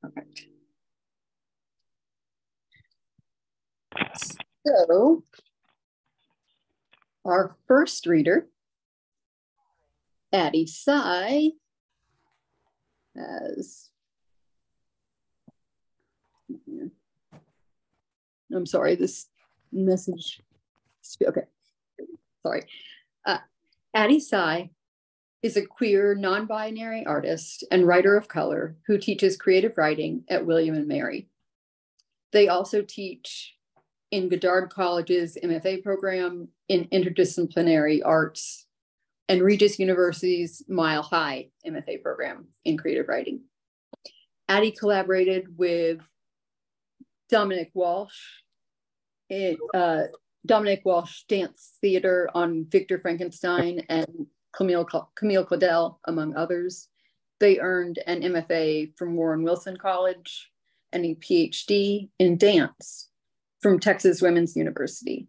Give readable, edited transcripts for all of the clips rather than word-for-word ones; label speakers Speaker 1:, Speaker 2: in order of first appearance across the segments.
Speaker 1: Perfect. So our first reader, Addie Tsai, has, I'm sorry, this message, okay, sorry. Addie Tsai is a queer, non-binary artist and writer of color who teaches creative writing at William and Mary. They also teach in Goddard College's MFA program in interdisciplinary arts and Regis University's Mile High MFA program in creative writing. Addie collaborated with Dominic Walsh Dance Theater on Victor Frankenstein and Camille Claudel, among others. They earned an MFA from Warren Wilson College and a PhD in dance from Texas Women's University.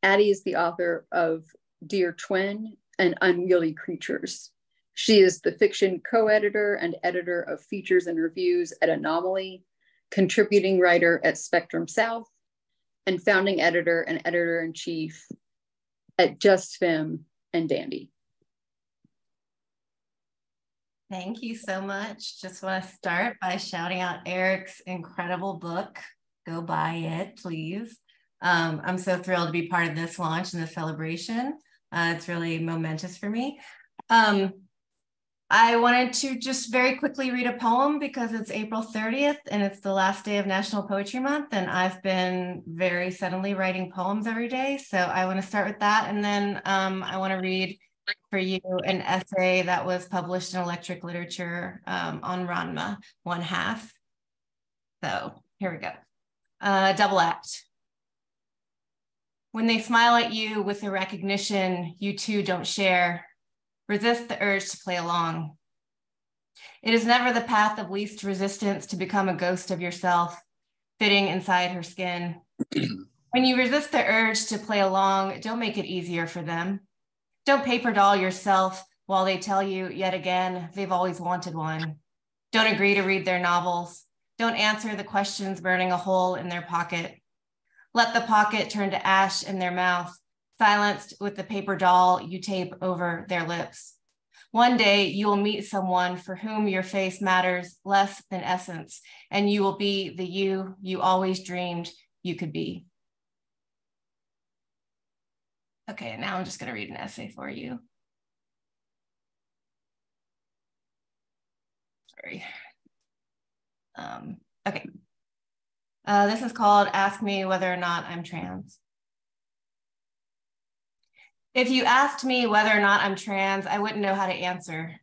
Speaker 1: Addie is the author of Dear Twin and Unwieldy Creatures. She is the fiction co-editor and editor of features and reviews at Anomaly, contributing writer at Spectrum South, and founding editor and editor-in-chief at Just Femme and Dandy.
Speaker 2: Thank you so much. Just want to start by shouting out Erik's incredible book. Go buy it, please. I'm so thrilled to be part of this launch and the celebration. It's really momentous for me. I wanted to just very quickly read a poem because it's April 30th and it's the last day of National Poetry Month, and I've been very suddenly writing poems every day. So I want to start with that, and then I want to read for you an essay that was published in Electric Literature on Ranma, 1/2. So here we go. Double act. When they smile at you with a recognition you too don't share, resist the urge to play along. It is never the path of least resistance to become a ghost of yourself, fitting inside her skin. When you resist the urge to play along, don't make it easier for them. Don't paper doll yourself while they tell you yet again they've always wanted one. Don't agree to read their novels. Don't answer the questions burning a hole in their pocket. Let the pocket turn to ash in their mouth, silenced with the paper doll you tape over their lips. One day you will meet someone for whom your face matters less than essence, and you will be the you always dreamed you could be. Okay, now I'm just going to read an essay for you. Sorry. Okay. This is called Ask Me Whether or Not I'm Trans. If you asked me whether or not I'm trans, I wouldn't know how to answer.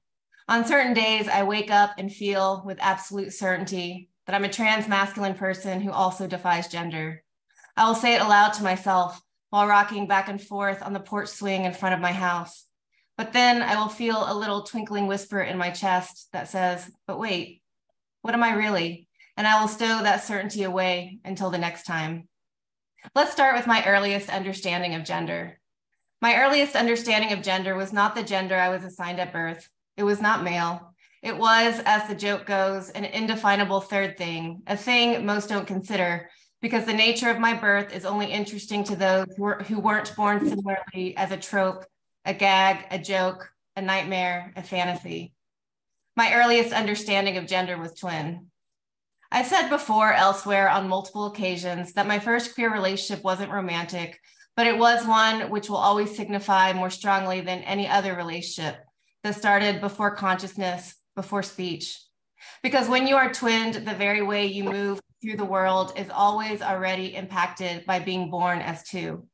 Speaker 2: On certain days, I wake up and feel with absolute certainty that I'm a trans masculine person who also defies gender. I will say it aloud to myself while rocking back and forth on the porch swing in front of my house. But then I will feel a little twinkling whisper in my chest that says, but wait, what am I really? And I will stow that certainty away until the next time. Let's start with my earliest understanding of gender. My earliest understanding of gender was not the gender I was assigned at birth. It was not male. It was, as the joke goes, an indefinable third thing, a thing most don't consider, because the nature of my birth is only interesting to those who weren't born similarly as a trope, a gag, a joke, a nightmare, a fantasy. My earliest understanding of gender was twin. I've said before elsewhere on multiple occasions that my first queer relationship wasn't romantic, but it was one which will always signify more strongly than any other relationship that started before consciousness, before speech. Because when you are twinned, the very way you move through the world is always already impacted by being born as two.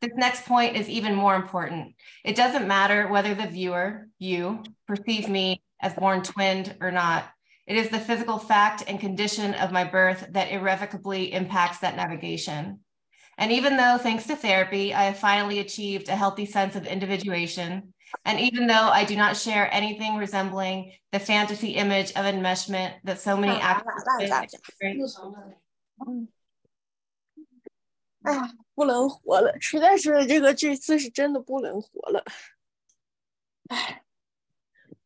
Speaker 2: This next point is even more important. It doesn't matter whether the viewer, you, perceives me as born twinned or not. It is the physical fact and condition of my birth that irrevocably impacts that navigation. And even though, thanks to therapy, I have finally achieved a healthy sense of individuation, and even though I do not share anything resembling the fantasy image of enmeshment that so many activists experience.
Speaker 3: 哎呀，不能活了，实在是这次是真的不能活了，哎，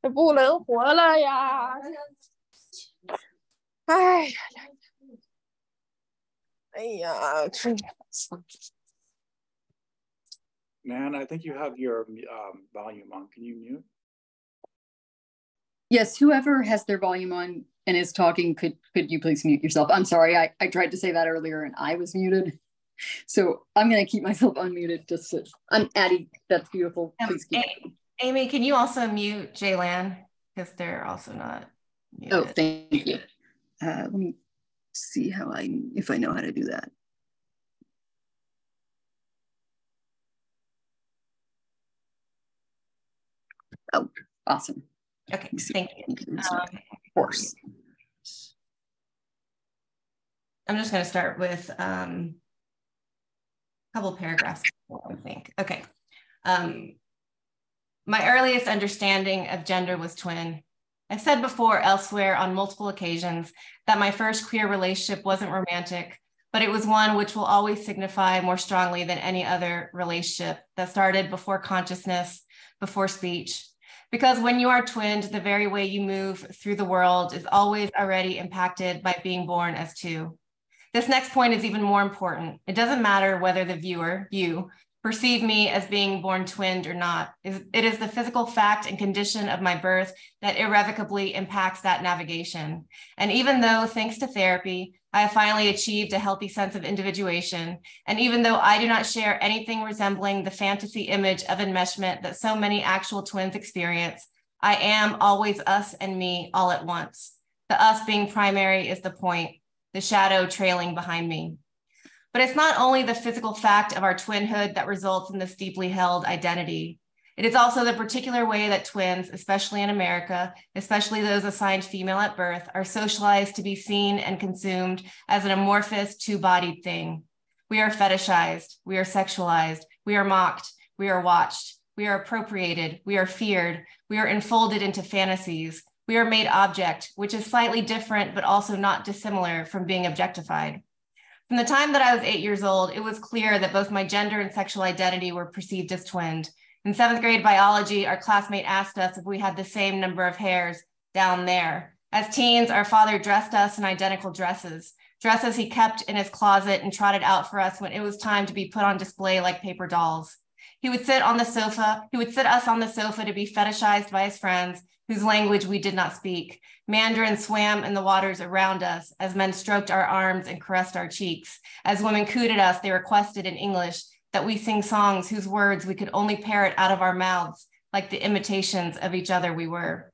Speaker 3: 不能活了呀！哎呀，哎呀，真
Speaker 4: Man, I think you have your volume on. Can you mute?
Speaker 1: Yes, whoever has their volume on and is talking, could you please mute yourself? I'm sorry, I tried to say that earlier and I was muted. So I'm going to keep myself unmuted just to, Addie, that's beautiful. Please keep
Speaker 2: Amy, can you also mute Jaylan? Because they're also not muted.
Speaker 1: Oh, thank you. Let me see if I know how to do that. Oh, awesome.
Speaker 2: Okay, thank you.
Speaker 1: Of course.
Speaker 2: I'm just going to start with a couple paragraphs, I think. Okay. My earliest understanding of gender was twin. I've said before elsewhere on multiple occasions that my first queer relationship wasn't romantic, but it was one which will always signify more strongly than any other relationship that started before consciousness, before speech. Because when you are twinned, the very way you move through the world is always already impacted by being born as two. This next point is even more important. It doesn't matter whether the viewer, you, perceive me as being born twinned or not. It is the physical fact and condition of my birth that irrevocably impacts that navigation. And even though, thanks to therapy, I have finally achieved a healthy sense of individuation, and even though I do not share anything resembling the fantasy image of enmeshment that so many actual twins experience, I am always us and me all at once. The us being primary is the point, the shadow trailing behind me. But it's not only the physical fact of our twinhood that results in this deeply held identity. It is also the particular way that twins, especially in America, especially those assigned female at birth, are socialized to be seen and consumed as an amorphous, two-bodied thing. We are fetishized, we are sexualized, we are mocked, we are watched, we are appropriated, we are feared, we are enfolded into fantasies, we are made object, which is slightly different, but also not dissimilar from being objectified. From the time that I was 8 years old, it was clear that both my gender and sexual identity were perceived as twinned. In 7th grade biology, our classmate asked us if we had the same number of hairs down there. As teens, our father dressed us in identical dresses he kept in his closet and trotted out for us when it was time to be put on display like paper dolls. He would sit us on the sofa to be fetishized by his friends, whose language we did not speak. Mandarin swam in the waters around us as men stroked our arms and caressed our cheeks. As women cooed at us, they requested in English that we sing songs whose words we could only parrot out of our mouths, like the imitations of each other we were.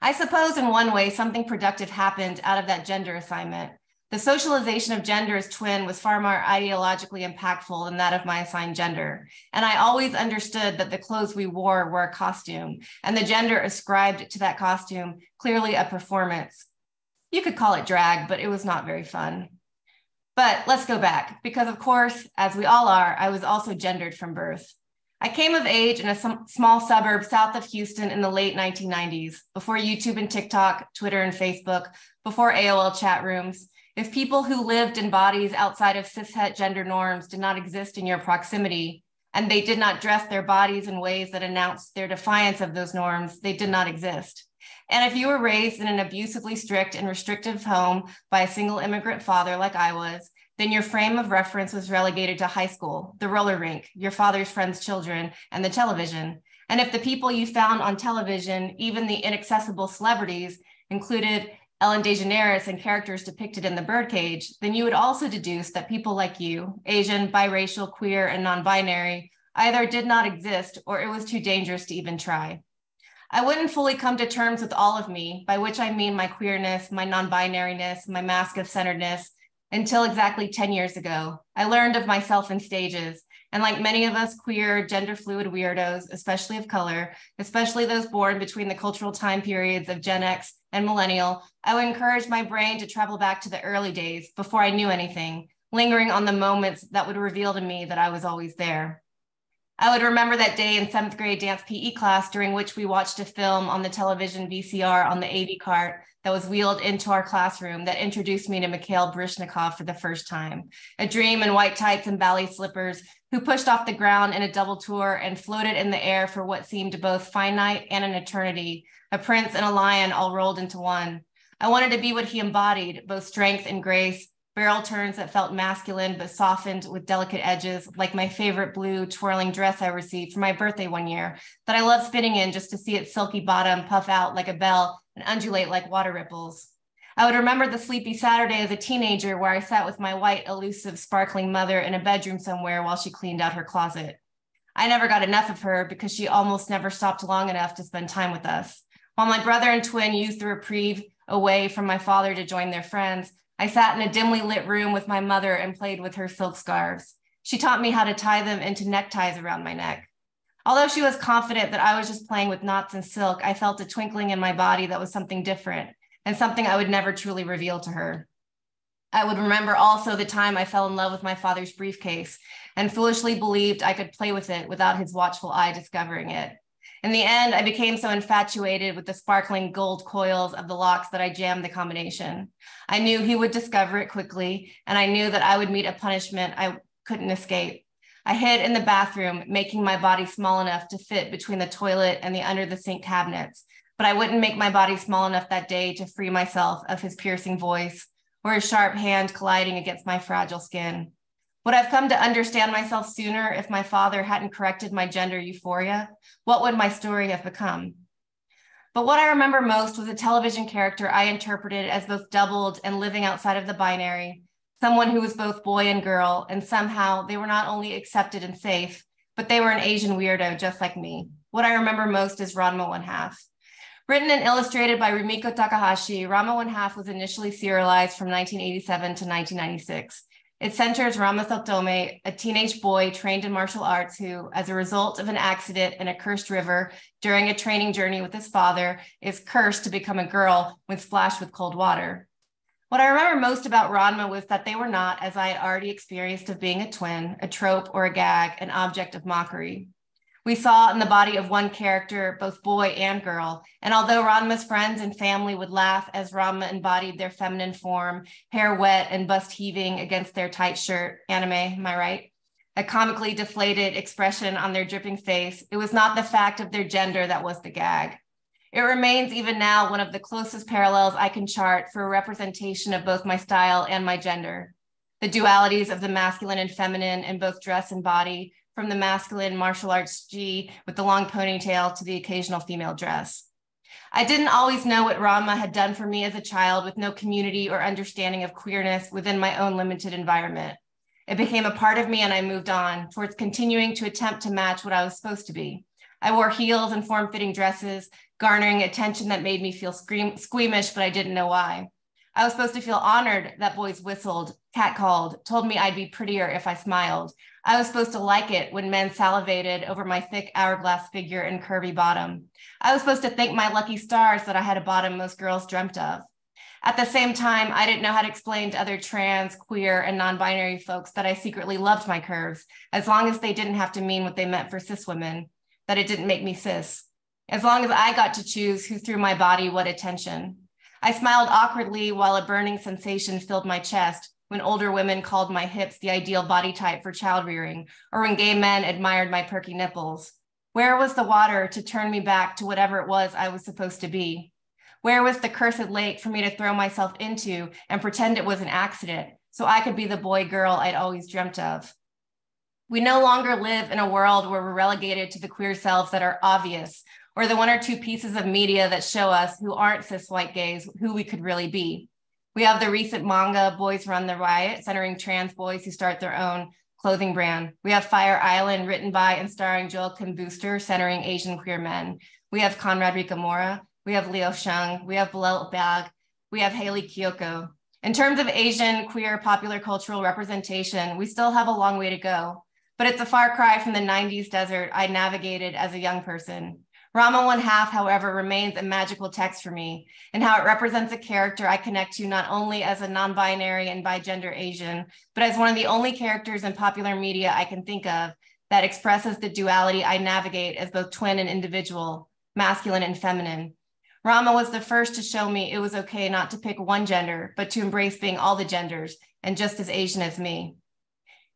Speaker 2: I suppose in one way, something productive happened out of that gender assignment. The socialization of gender as twin was far more ideologically impactful than that of my assigned gender. And I always understood that the clothes we wore were a costume, and the gender ascribed to that costume clearly a performance. You could call it drag, but it was not very fun. But let's go back, because of course, as we all are, I was also gendered from birth. I came of age in a small suburb south of Houston in the late 1990s, before YouTube and TikTok, Twitter and Facebook, before AOL chat rooms. If people who lived in bodies outside of cishet gender norms did not exist in your proximity, and they did not dress their bodies in ways that announced their defiance of those norms, they did not exist. And if you were raised in an abusively strict and restrictive home by a single immigrant father like I was, then your frame of reference was relegated to high school, the roller rink, your father's friends' children, and the television. And if the people you found on television, even the inaccessible celebrities, included Ellen DeGeneres and characters depicted in The Birdcage, then you would also deduce that people like you, Asian, biracial, queer, and non-binary, either did not exist or it was too dangerous to even try. I wouldn't fully come to terms with all of me, by which I mean my queerness, my non-binariness, my mask of centeredness, until exactly 10 years ago. I learned of myself in stages, and like many of us queer, gender fluid weirdos, especially of color, especially those born between the cultural time periods of Gen X and millennial, I would encourage my brain to travel back to the early days before I knew anything, lingering on the moments that would reveal to me that I was always there. I would remember that day in 7th grade dance PE class during which we watched a film on the television VCR on the AV cart that was wheeled into our classroom that introduced me to Mikhail Baryshnikov for the first time, a dream in white tights and ballet slippers who pushed off the ground in a double tour and floated in the air for what seemed both finite and an eternity, a prince and a lion all rolled into one. I wanted to be what he embodied, both strength and grace, barrel turns that felt masculine but softened with delicate edges, like my favorite blue twirling dress I received for my birthday one year that I loved spinning in just to see its silky bottom puff out like a bell and undulate like water ripples. I would remember the sleepy Saturday as a teenager where I sat with my white, elusive, sparkling mother in a bedroom somewhere while she cleaned out her closet. I never got enough of her because she almost never stopped long enough to spend time with us. While my brother and twin used the reprieve away from my father to join their friends, I sat in a dimly lit room with my mother and played with her silk scarves. She taught me how to tie them into neckties around my neck. Although she was confident that I was just playing with knots and silk, I felt a twinkling in my body that was something different and something I would never truly reveal to her. I would remember also the time I fell in love with my father's briefcase and foolishly believed I could play with it without his watchful eye discovering it. In the end, I became so infatuated with the sparkling gold coils of the locks that I jammed the combination. I knew he would discover it quickly, and I knew that I would meet a punishment I couldn't escape. I hid in the bathroom, making my body small enough to fit between the toilet and the under the sink cabinets, but I wouldn't make my body small enough that day to free myself of his piercing voice or his sharp hand colliding against my fragile skin. Would I've come to understand myself sooner if my father hadn't corrected my gender euphoria? What would my story have become? But what I remember most was a television character I interpreted as both doubled and living outside of the binary, someone who was both boy and girl, and somehow they were not only accepted and safe, but they were an Asian weirdo just like me. What I remember most is Ranma 1/2. Written and illustrated by Rumiko Takahashi, Ranma 1/2 was initially serialized from 1987 to 1996. It centers Rama Sotome, a teenage boy trained in martial arts who, as a result of an accident in a cursed river during a training journey with his father, is cursed to become a girl when splashed with cold water. What I remember most about Ranma was that they were not, as I had already experienced of being a twin, a trope or a gag, an object of mockery. We saw in the body of one character, both boy and girl, and although Ranma's friends and family would laugh as Ranma embodied their feminine form, hair wet and bust heaving against their tight shirt, anime, am I right? A comically deflated expression on their dripping face, it was not the fact of their gender that was the gag. It remains even now one of the closest parallels I can chart for a representation of both my style and my gender. The dualities of the masculine and feminine in both dress and body, from the masculine martial arts G with the long ponytail to the occasional female dress. I didn't always know what Ranma had done for me as a child with no community or understanding of queerness within my own limited environment. It became a part of me and I moved on towards continuing to attempt to match what I was supposed to be. I wore heels and form-fitting dresses, garnering attention that made me feel squeamish, but I didn't know why. I was supposed to feel honored that boys whistled, catcalled, told me I'd be prettier if I smiled. I was supposed to like it when men salivated over my thick hourglass figure and curvy bottom. I was supposed to thank my lucky stars that I had a bottom most girls dreamt of. At the same time, I didn't know how to explain to other trans, queer, and non-binary folks that I secretly loved my curves, as long as they didn't have to mean what they meant for cis women, that it didn't make me cis. As long as I got to choose who threw my body what attention. I smiled awkwardly while a burning sensation filled my chest when older women called my hips the ideal body type for child rearing, or when gay men admired my perky nipples. Where was the water to turn me back to whatever it was I was supposed to be? Where was the cursed lake for me to throw myself into and pretend it was an accident so I could be the boy girl I'd always dreamt of? We no longer live in a world where we're relegated to the queer selves that are obvious, or the one or two pieces of media that show us who aren't cis white gays who we could really be. We have the recent manga Boys Run the Riot, centering trans boys who start their own clothing brand. We have Fire Island, written by and starring Joel Kim Booster, centering Asian queer men. We have Conrad Ricamora. We have Leo Sheng. We have Bilal Bag. We have Haley Kiyoko. In terms of Asian queer popular cultural representation, we still have a long way to go, but it's a far cry from the 90s desert I navigated as a young person. Ranma 1/2, however, remains a magical text for me and how it represents a character I connect to not only as a non-binary and bigender Asian, but as one of the only characters in popular media I can think of that expresses the duality I navigate as both twin and individual, masculine and feminine. Ranma was the first to show me it was okay not to pick one gender, but to embrace being all the genders and just as Asian as me.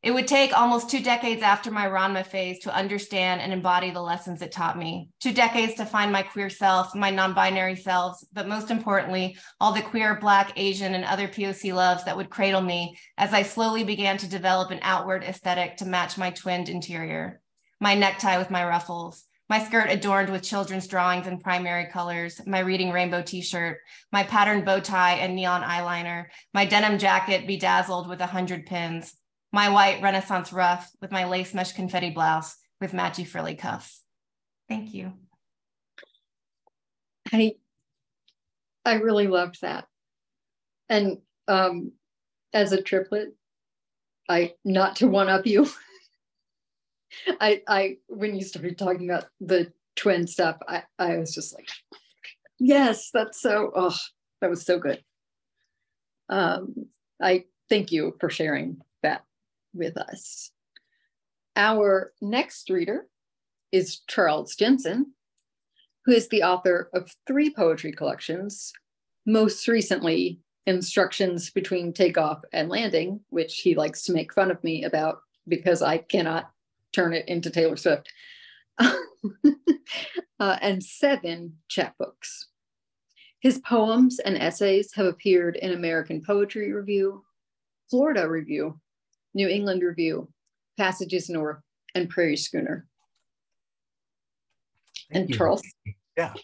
Speaker 2: It would take almost 2 decades after my Ranma phase to understand and embody the lessons it taught me. 2 decades to find my queer self, my non-binary selves, but most importantly, all the queer, Black, Asian, and other POC loves that would cradle me as I slowly began to develop an outward aesthetic to match my twinned interior. My necktie with my ruffles, my skirt adorned with children's drawings in primary colors, my reading rainbow t-shirt, my patterned bow tie and neon eyeliner, my denim jacket bedazzled with 100 pins, my white Renaissance ruff with my lace mesh confetti blouse with matchy frilly cuffs. Thank you.
Speaker 1: I really loved that. And as a triplet, not to one up you, when you started talking about the twin stuff, I was just like, yes, that was so good. I thank you for sharing that with us. Our next reader is Charles Jensen, who is the author of 3 poetry collections, most recently Instructions Between Takeoff and Landing, which he likes to make fun of me about because I cannot turn it into Taylor Swift, and 7 chapbooks. His poems and essays have appeared in American Poetry Review, Florida Review, New England Review, Passages North, and Prairie Schooner.
Speaker 5: Thank
Speaker 1: and
Speaker 5: you.
Speaker 1: Charles.
Speaker 5: Yeah.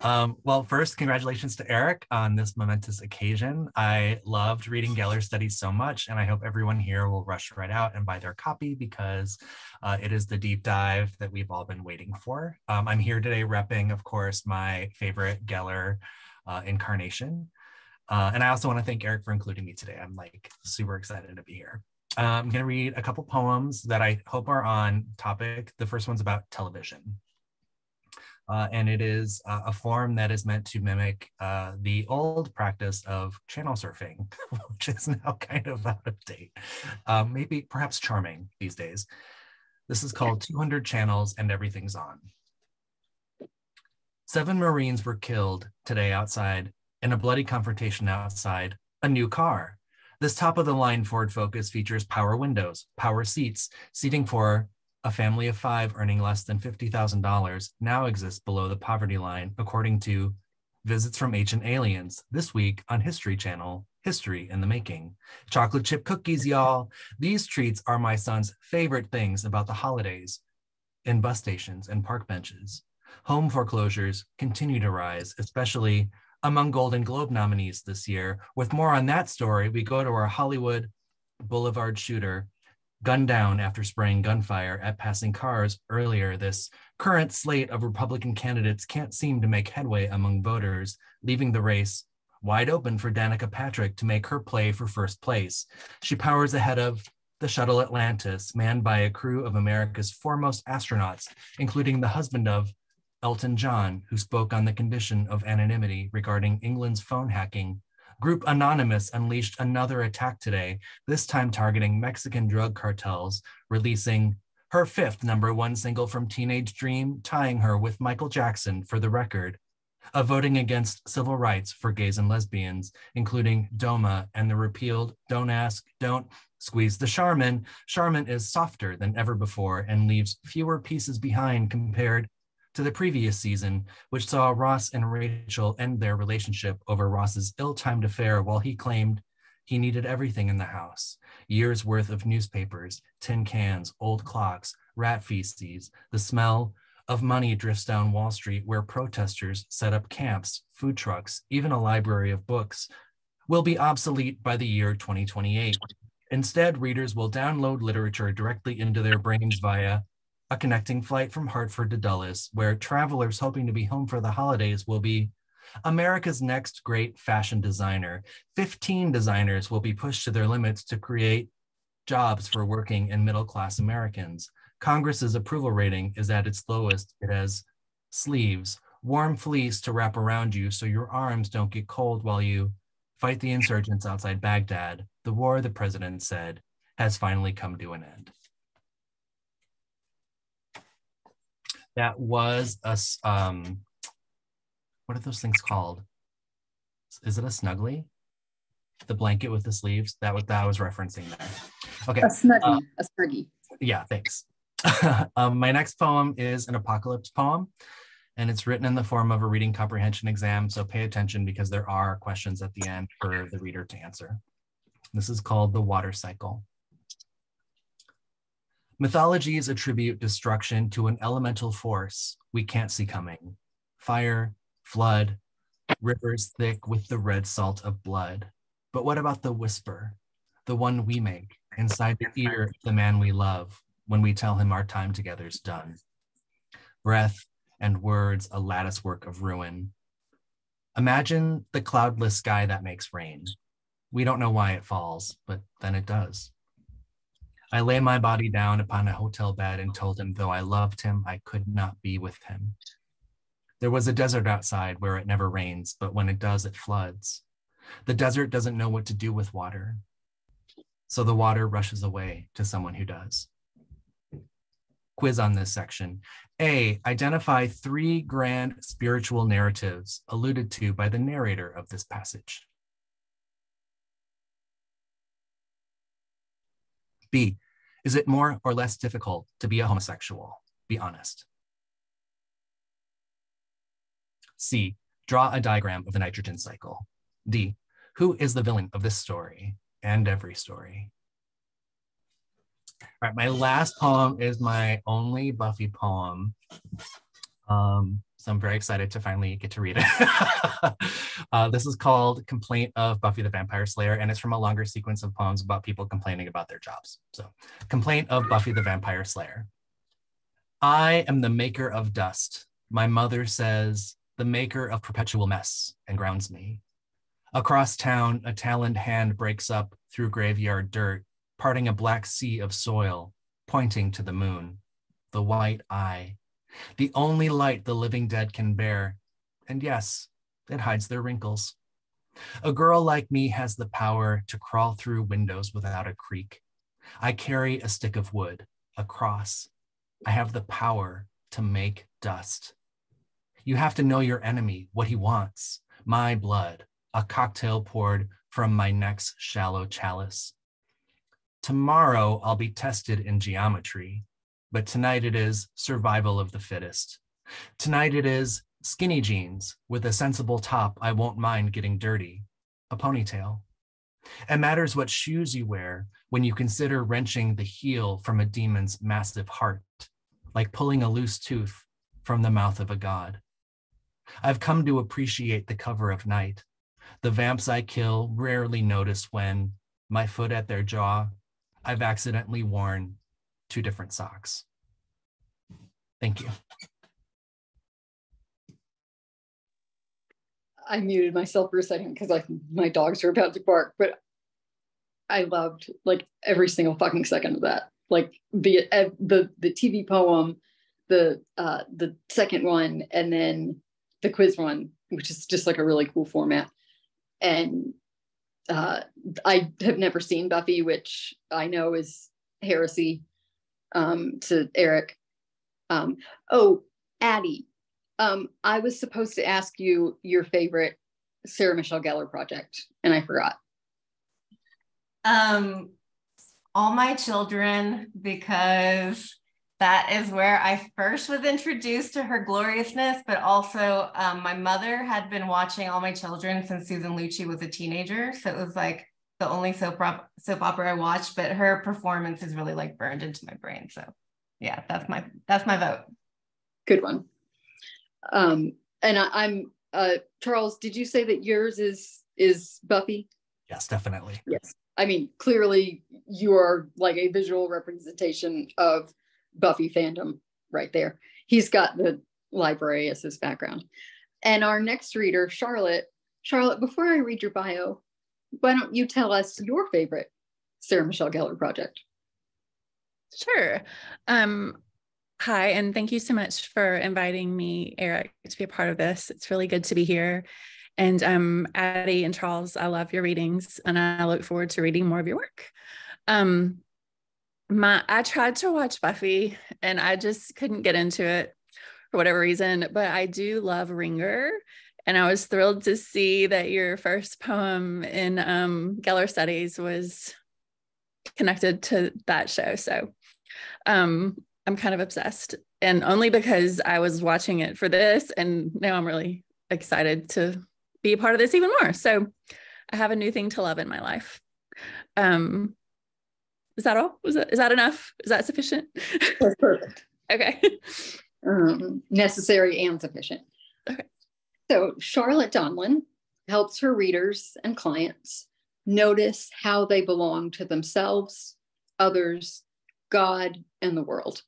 Speaker 5: Well, first, congratulations to Erik on this momentous occasion. I loved reading Gellar studies so much, and I hope everyone here will rush right out and buy their copy because it is the deep dive that we've all been waiting for. I'm here today repping, of course, my favorite Gellar incarnation. And I also want to thank Erik for including me today. I'm like super excited to be here. I'm going to read a couple poems that I hope are on topic. The first one's about television. And it is a form that is meant to mimic the old practice of channel surfing, which is now kind of out of date. Maybe perhaps charming these days. This is called 200 Channels and Everything's On. 7 Marines were killed today outside in a bloody confrontation outside a new car. This top-of-the-line Ford Focus features power windows, power seats, seating for a family of 5 earning less than $50,000 now exists below the poverty line, according to Visits from Ancient Aliens, this week on History Channel, History in the Making. Chocolate chip cookies, y'all. These treats are my son's favorite things about the holidays in bus stations and park benches. Home foreclosures continue to rise, especially among Golden Globe nominees this year. With more on that story, we go to our Hollywood Boulevard shooter, gunned down after spraying gunfire at passing cars earlier. This current slate of Republican candidates can't seem to make headway among voters, leaving the race wide open for Danica Patrick to make her play for first place. She powers ahead of the shuttle Atlantis, manned by a crew of America's foremost astronauts, including the husband of Elton John, who spoke on the condition of anonymity regarding England's phone hacking. Group Anonymous unleashed another attack today, this time targeting Mexican drug cartels, releasing her 5th #1 single from Teenage Dream, tying her with Michael Jackson for the record. A voting against civil rights for gays and lesbians, including DOMA and the repealed Don't Ask, Don't Squeeze the Charmin. Charmin is softer than ever before and leaves fewer pieces behind compared to the previous season, which saw Ross and Rachel end their relationship over Ross's ill-timed affair while he claimed he needed everything in the house. Years worth of newspapers, tin cans, old clocks, rat feces, the smell of money drifts down Wall Street where protesters set up camps, food trucks, even a library of books, will be obsolete by the year 2028. Instead, readers will download literature directly into their brains via a connecting flight from Hartford to Dulles, where travelers hoping to be home for the holidays will be America's next great fashion designer. 15 designers will be pushed to their limits to create jobs for working and middle-class Americans. Congress's approval rating is at its lowest. It has sleeves, warm fleece to wrap around you so your arms don't get cold while you fight the insurgents outside Baghdad. The war, the president said, has finally come to an end. That was a, what are those things called? Is it a snuggly? The blanket with the sleeves, that I was referencing there. Okay.
Speaker 1: A snuggie.
Speaker 5: Yeah, thanks. My next poem is an apocalypse poem, and it's written in the form of a reading comprehension exam. So pay attention because there are questions at the end for the reader to answer. This is called The Water Cycle. Mythologies attribute destruction to an elemental force we can't see coming. Fire, flood, rivers thick with the red salt of blood. But what about the whisper, the one we make inside the ear of the man we love when we tell him our time together's done? Breath and words, a lattice work of ruin. Imagine the cloudless sky that makes rain. We don't know why it falls, but then it does. I lay my body down upon a hotel bed and told him, though I loved him, I could not be with him. There was a desert outside where it never rains, but when it does, it floods. The desert doesn't know what to do with water, so the water rushes away to someone who does. Quiz on this section. A, identify 3 grand spiritual narratives alluded to by the narrator of this passage. B, is it more or less difficult to be a homosexual? Be honest. C, draw a diagram of the nitrogen cycle. D, who is the villain of this story and every story? All right, my last poem is my only Buffy poem. So I'm very excited to finally get to read it. This is called Complaint of Buffy the Vampire Slayer, and it's from a longer sequence of poems about people complaining about their jobs. So, Complaint of Buffy the Vampire Slayer. I am the maker of dust. My mother says, the maker of perpetual mess, and grounds me. Across town, a taloned hand breaks up through graveyard dirt, parting a black sea of soil, pointing to the moon, the white eye, the only light the living dead can bear. And yes, it hides their wrinkles. A girl like me has the power to crawl through windows without a creak. I carry a stick of wood, a cross. I have the power to make dust. You have to know your enemy, what he wants. My blood, a cocktail poured from my neck's shallow chalice. Tomorrow I'll be tested in geometry, but tonight it is survival of the fittest. Tonight it is skinny jeans with a sensible top I won't mind getting dirty, a ponytail. It matters what shoes you wear when you consider wrenching the heel from a demon's massive heart, like pulling a loose tooth from the mouth of a god. I've come to appreciate the cover of night. The vamps I kill rarely notice when, my foot at their jaw, I've accidentally worn 2 different socks. Thank you.
Speaker 1: I muted myself for a second because my dogs are about to bark, but I loved like every single fucking second of that. Like the TV poem, the second one, and then the quiz one, which is just like a really cool format. And I have never seen Buffy, which I know is heresy to Erik. Oh, Addie, I was supposed to ask you your favorite Sarah Michelle Gellar project, and I forgot.
Speaker 2: All My Children, because that is where I first was introduced to her gloriousness, but also my mother had been watching All My Children since Susan Lucci was a teenager. So it was like the only soap opera I watched, but her performance is really like burned into my brain. So yeah, that's my vote.
Speaker 1: Good one. And I'm Charles, did you say that yours is Buffy?
Speaker 5: Yes, definitely.
Speaker 1: Yes. I mean, clearly you are like a visual representation of Buffy fandom right there. He's got the library as his background. And our next reader, Charlotte, before I read your bio, why don't you tell us your favorite Sarah Michelle Gellar project?
Speaker 6: Sure. Hi, and thank you so much for inviting me, Erik, to be a part of this. It's really good to be here. And Addie and Charles, I love your readings, and I look forward to reading more of your work. I tried to watch Buffy, and I just couldn't get into it for whatever reason, but I do love Ringer, And I was thrilled to see that your first poem in Gellar Studies was connected to that show. So I'm kind of obsessed, and only because I was watching it for this, and now I'm really excited to be a part of this even more. So I have a new thing to love in my life. Is that all? Is that enough? Is that sufficient?
Speaker 1: That's perfect.
Speaker 6: Okay.
Speaker 1: Necessary and sufficient.
Speaker 6: Okay.
Speaker 1: So Charlotte Donlon helps her readers and clients notice how they belong to themselves, others, God, and the world.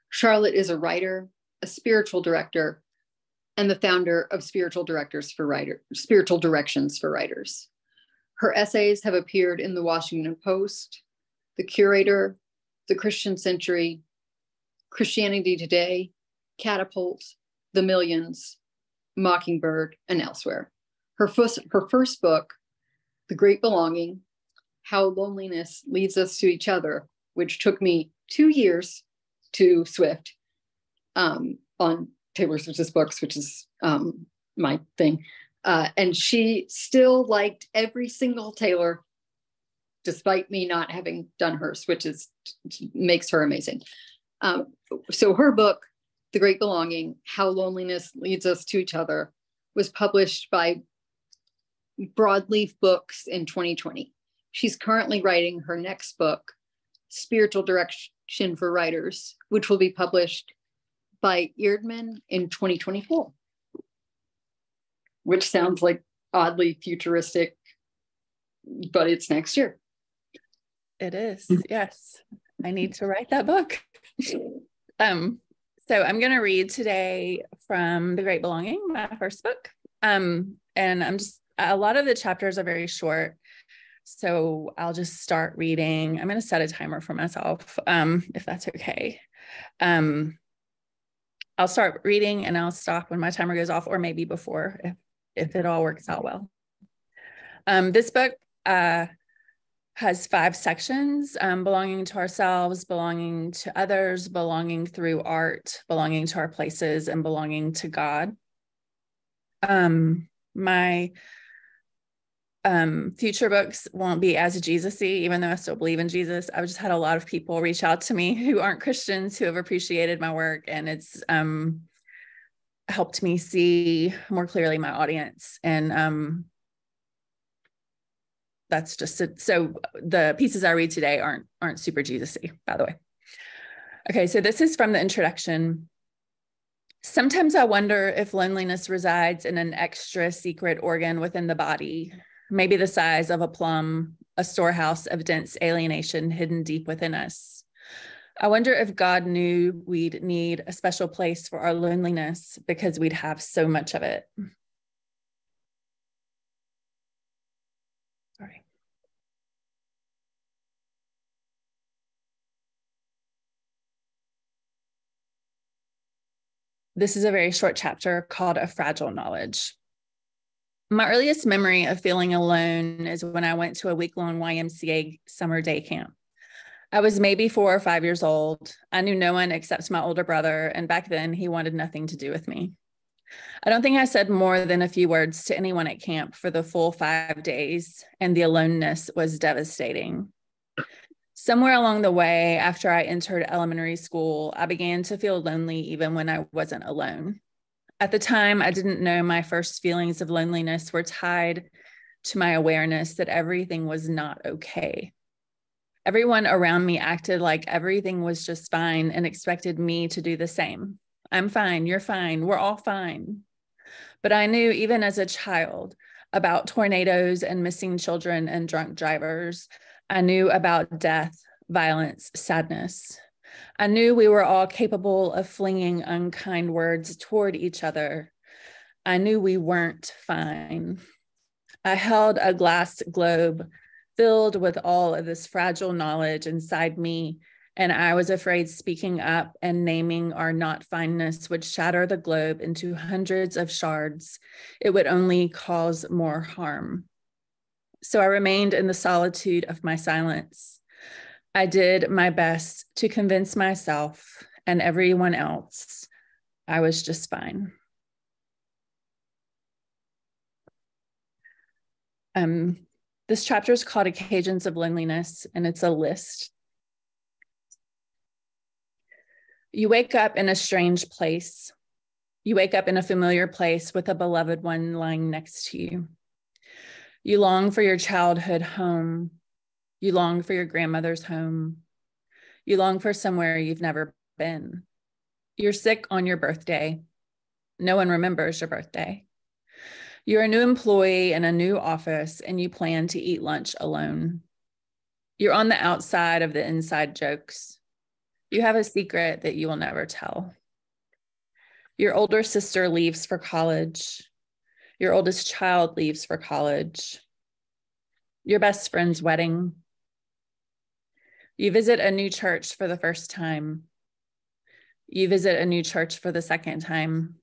Speaker 1: Charlotte is a writer, a spiritual director, and the founder of Spiritual Directions for Writers. Her essays have appeared in the Washington Post, The Curator, The Christian Century, Christianity Today, Catapult, The Millions, Mockingbird, and elsewhere. Her first book, The Great Belonging, How Loneliness Leads Us to Each Other, which took me 2 years to Swift on Taylor Swift's books, which is my thing. And she still liked every single Taylor, despite me not having done hers, which makes her amazing. So her book, The Great Belonging, How Loneliness Leads Us to Each Other, was published by Broadleaf Books in 2020. She's currently writing her next book, Spiritual Direction for Writers, which will be published by Eerdman in 2024, which sounds like oddly futuristic, but it's next year.
Speaker 6: It is, yes. I need to write that book. So I'm going to read today from The Great Belonging, my first book. And a lot of the chapters are very short, so I'll just start reading. I'm going to set a timer for myself, if that's okay. I'll start reading and I'll stop when my timer goes off, or maybe before, if it all works out well. This book has 5 sections: belonging to ourselves, belonging to others, belonging through art, belonging to our places, and belonging to God. My future books won't be as Jesus-y, even though I still believe in Jesus. I've just had a lot of people reach out to me who aren't Christians, who have appreciated my work, and it's helped me see more clearly my audience. And that's just it. So the pieces I read today aren't super Jesus-y, by the way. Okay, so this is from the introduction. Sometimes I wonder if loneliness resides in an extra secret organ within the body, maybe the size of a plum, a storehouse of dense alienation hidden deep within us. I wonder if God knew we'd need a special place for our loneliness because we'd have so much of it. Sorry. This is a very short chapter called A Fragile Knowledge. My earliest memory of feeling alone is when I went to a week-long YMCA summer day camp. I was maybe 4 or 5 years old. I knew no one except my older brother, and back then he wanted nothing to do with me. I don't think I said more than a few words to anyone at camp for the full 5 days, and the aloneness was devastating. Somewhere along the way, after I entered elementary school, I began to feel lonely even when I wasn't alone. At the time, I didn't know my first feelings of loneliness were tied to my awareness that everything was not okay. Everyone around me acted like everything was just fine and expected me to do the same. I'm fine, you're fine, we're all fine. But I knew even as a child about tornadoes and missing children and drunk drivers. I knew about death, violence, sadness. I knew we were all capable of flinging unkind words toward each other. I knew we weren't fine. I held a glass globe filled with all of this fragile knowledge inside me, and I was afraid speaking up and naming our not fineness would shatter the globe into hundreds of shards. It would only cause more harm. So I remained in the solitude of my silence. I did my best to convince myself and everyone else I was just fine. This chapter is called Occasions of Loneliness, and it's a list. You wake up in a strange place. You wake up in a familiar place with a beloved one lying next to you. You long for your childhood home. You long for your grandmother's home. You long for somewhere you've never been. You're sick on your birthday. No one remembers your birthday. You're a new employee in a new office, and you plan to eat lunch alone. You're on the outside of the inside jokes. You have a secret that you will never tell. Your older sister leaves for college. Your oldest child leaves for college. Your best friend's wedding. You visit a new church for the first time. You visit a new church for the second time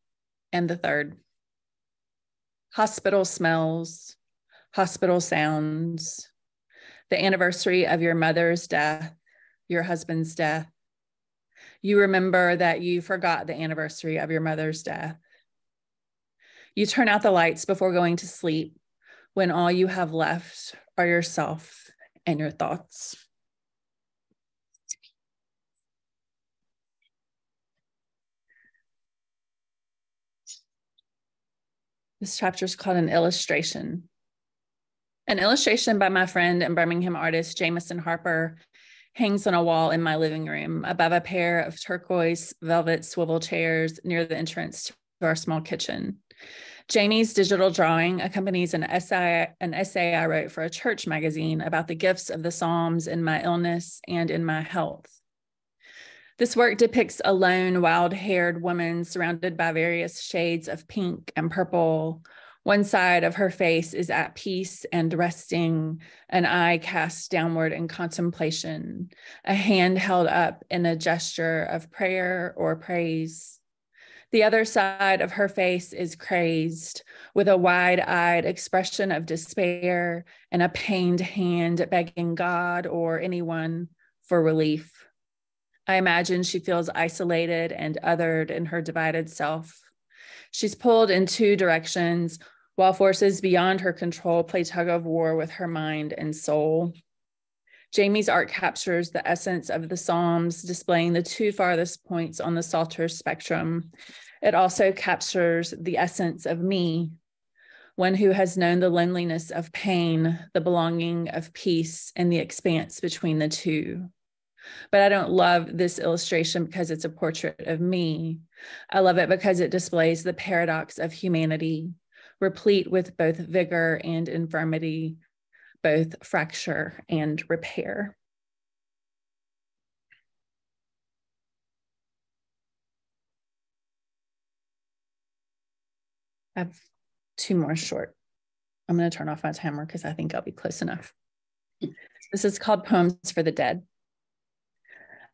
Speaker 6: and the third. Hospital smells, hospital sounds, the anniversary of your mother's death, your husband's death. You remember that you forgot the anniversary of your mother's death. You turn out the lights before going to sleep when all you have left are yourself and your thoughts. This chapter is called An Illustration. An illustration by my friend and Birmingham artist, Jameson Harper, hangs on a wall in my living room above a pair of turquoise velvet swivel chairs near the entrance to our small kitchen. Jamie's digital drawing accompanies an essay I wrote for a church magazine about the gifts of the Psalms in my illness and in my health. This work depicts a lone, wild-haired woman surrounded by various shades of pink and purple. One side of her face is at peace and resting, an eye cast downward in contemplation, a hand held up in a gesture of prayer or praise. The other side of her face is crazed, with a wide-eyed expression of despair and a pained hand begging God or anyone for relief. I imagine she feels isolated and othered in her divided self. She's pulled in two directions, while forces beyond her control play tug of war with her mind and soul. Jamie's art captures the essence of the Psalms, displaying the two farthest points on the Psalter spectrum. It also captures the essence of me, one who has known the loneliness of pain, the belonging of peace, and the expanse between the two. But I don't love this illustration because it's a portrait of me. I love it because it displays the paradox of humanity, replete with both vigor and infirmity, both fracture and repair. I have two more short. I'm going to turn off my timer because I think I'll be close enough. This is called Poems for the Dead.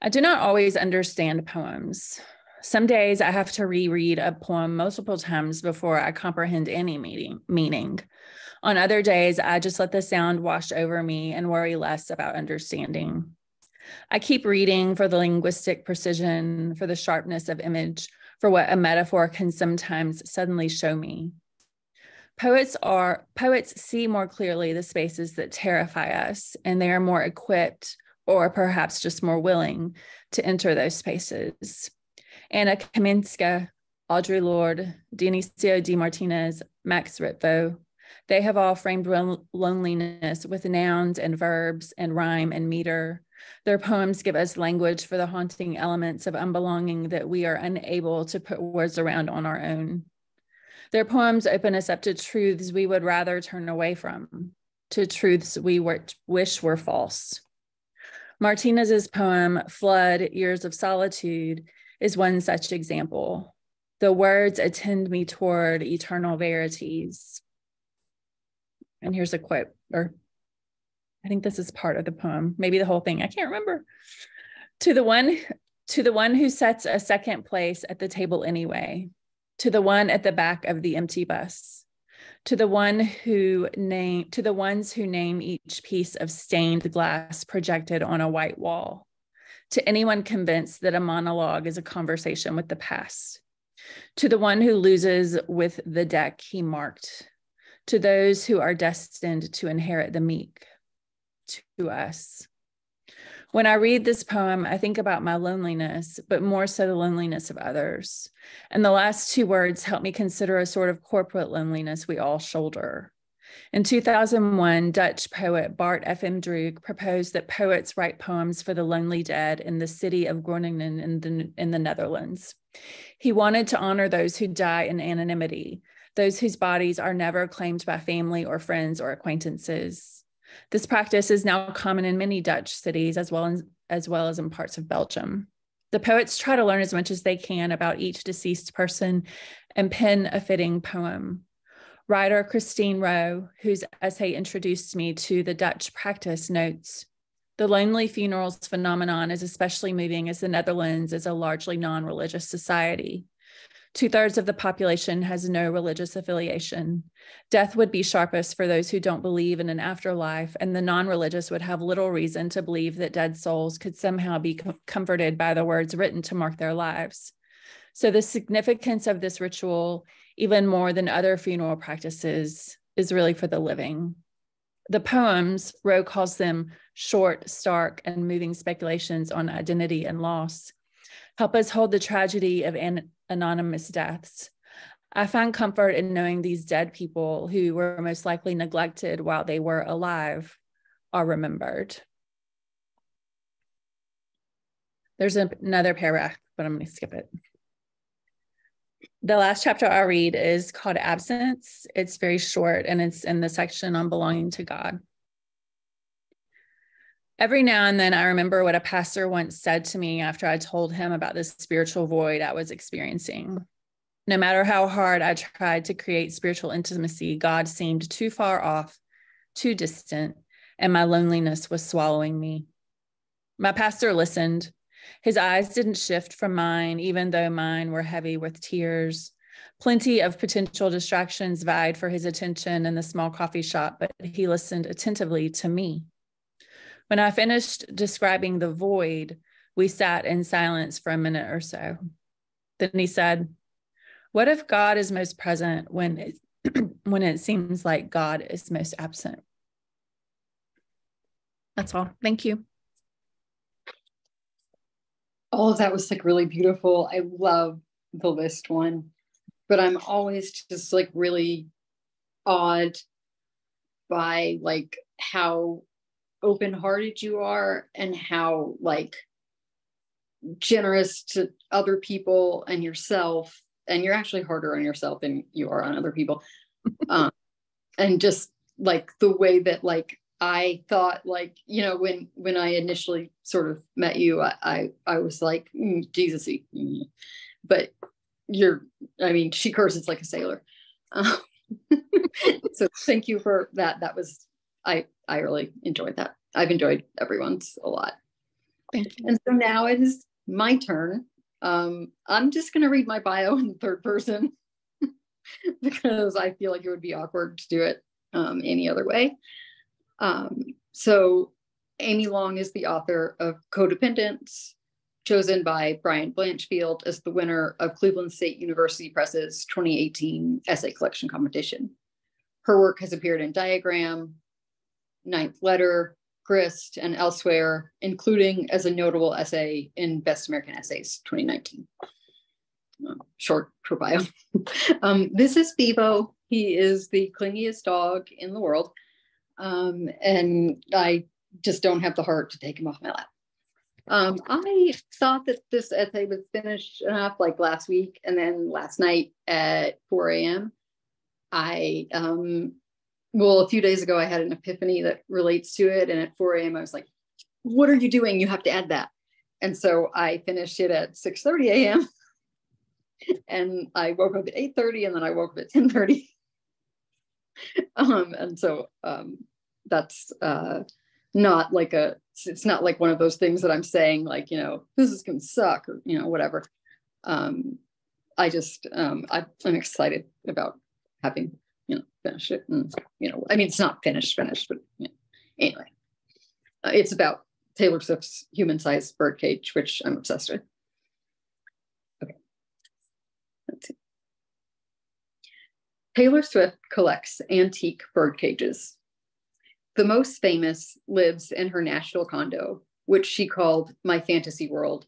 Speaker 6: I do not always understand poems. Some days I have to reread a poem multiple times before I comprehend any meaning. On other days, I just let the sound wash over me and worry less about understanding. I keep reading for the linguistic precision, for the sharpness of image, for what a metaphor can sometimes suddenly show me. Poets see more clearly the spaces that terrify us, and they are more equipped, or perhaps just more willing, to enter those spaces. Anna Kaminska, Audre Lorde, Dionisio D. Martinez, Max Ritvo, they have all framed loneliness with nouns and verbs and rhyme and meter. Their poems give us language for the haunting elements of unbelonging that we are unable to put words around on our own. Their poems open us up to truths we would rather turn away from, to truths we wish were false. Martinez's poem, Flood, Years of Solitude, is one such example. The words attend me toward eternal verities. And here's a quote, or I think this is part of the poem, maybe the whole thing, I can't remember. To the one who sets a second place at the table anyway, to the one at the back of the empty bus, to the ones who name each piece of stained glass projected on a white wall, to anyone convinced that a monologue is a conversation with the past, to the one who loses with the deck he marked, to those who are destined to inherit the meek, to us. When I read this poem, I think about my loneliness, but more so the loneliness of others. And the last two words help me consider a sort of corporate loneliness we all shoulder. In 2001, Dutch poet Bart F.M. Droog proposed that poets write poems for the lonely dead in the city of Groningen in the Netherlands. He wanted to honor those who die in anonymity, those whose bodies are never claimed by family or friends or acquaintances. This practice is now common in many Dutch cities as well as in parts of Belgium. The poets try to learn as much as they can about each deceased person and pen a fitting poem. Writer Christine Rowe, whose essay introduced me to the Dutch practice, notes, the lonely funerals phenomenon is especially moving as the Netherlands is a largely non-religious society. 2/3 of the population has no religious affiliation. Death would be sharpest for those who don't believe in an afterlife, and the non-religious would have little reason to believe that dead souls could somehow be comforted by the words written to mark their lives. So the significance of this ritual, even more than other funeral practices, is really for the living. The poems, Rowe calls them short, stark, and moving speculations on identity and loss, help us hold the tragedy of anonymous deaths. I find comfort in knowing these dead people who were most likely neglected while they were alive are remembered. There's another paragraph, but I'm going to skip it. The last chapter I'll read is called Absence. It's very short and it's in the section on belonging to God. Every now and then I remember what a pastor once said to me after I told him about the spiritual void I was experiencing. No matter how hard I tried to create spiritual intimacy, God seemed too far off, too distant, and my loneliness was swallowing me. My pastor listened. His eyes didn't shift from mine, even though mine were heavy with tears. Plenty of potential distractions vied for his attention in the small coffee shop, but he listened attentively to me. When I finished describing the void, we sat in silence for a minute or so. Then he said, "What if God is most present when it seems like God is most absent?" That's all. Thank you.
Speaker 1: All of that was like really beautiful. I love the list one, but I'm always just like really awed by like how open-hearted you are and how like generous to other people and yourself, and you're actually harder on yourself than you are on other people. And just like the way that like I thought, like, you know, when I initially sort of met you, I was like, Jesus-y. But I mean, she curses like a sailor. So thank you for that. That was, I really enjoyed that. I've enjoyed everyone's a lot.
Speaker 6: Thank you.
Speaker 1: And so now it is my turn. I'm just going to read my bio in the third person because I feel like it would be awkward to do it any other way. So Amy Long is the author of Codependence, chosen by Brian Blanchfield as the winner of Cleveland State University Press's 2018 essay collection competition. Her work has appeared in Diagram, Ninth Letter, Grist, and elsewhere, including as a notable essay in Best American Essays 2019. Short bio. This is Bevo. He is the clingiest dog in the world. And I just don't have the heart to take him off my lap. I thought that this essay was finished enough like last week, and then last night at 4 a.m. Well, a few days ago, I had an epiphany that relates to it. And at 4 a.m., I was like, what are you doing? You have to add that. And so I finished it at 6:30 a.m. And I woke up at 8:30, and then I woke up at 10:30. And so that's not like it's not like one of those things that I'm saying like, you know, this is going to suck or, you know, whatever. I just, I'm excited about having, you know, finished it. And, you know, I mean, it's not finished, but you know, anyway, it's about Taylor Swift's Human-Sized Birdcage, which I'm obsessed with. Okay. Let's see. Taylor Swift collects antique bird cages. The most famous lives in her Nashville condo, which she called My Fantasy World,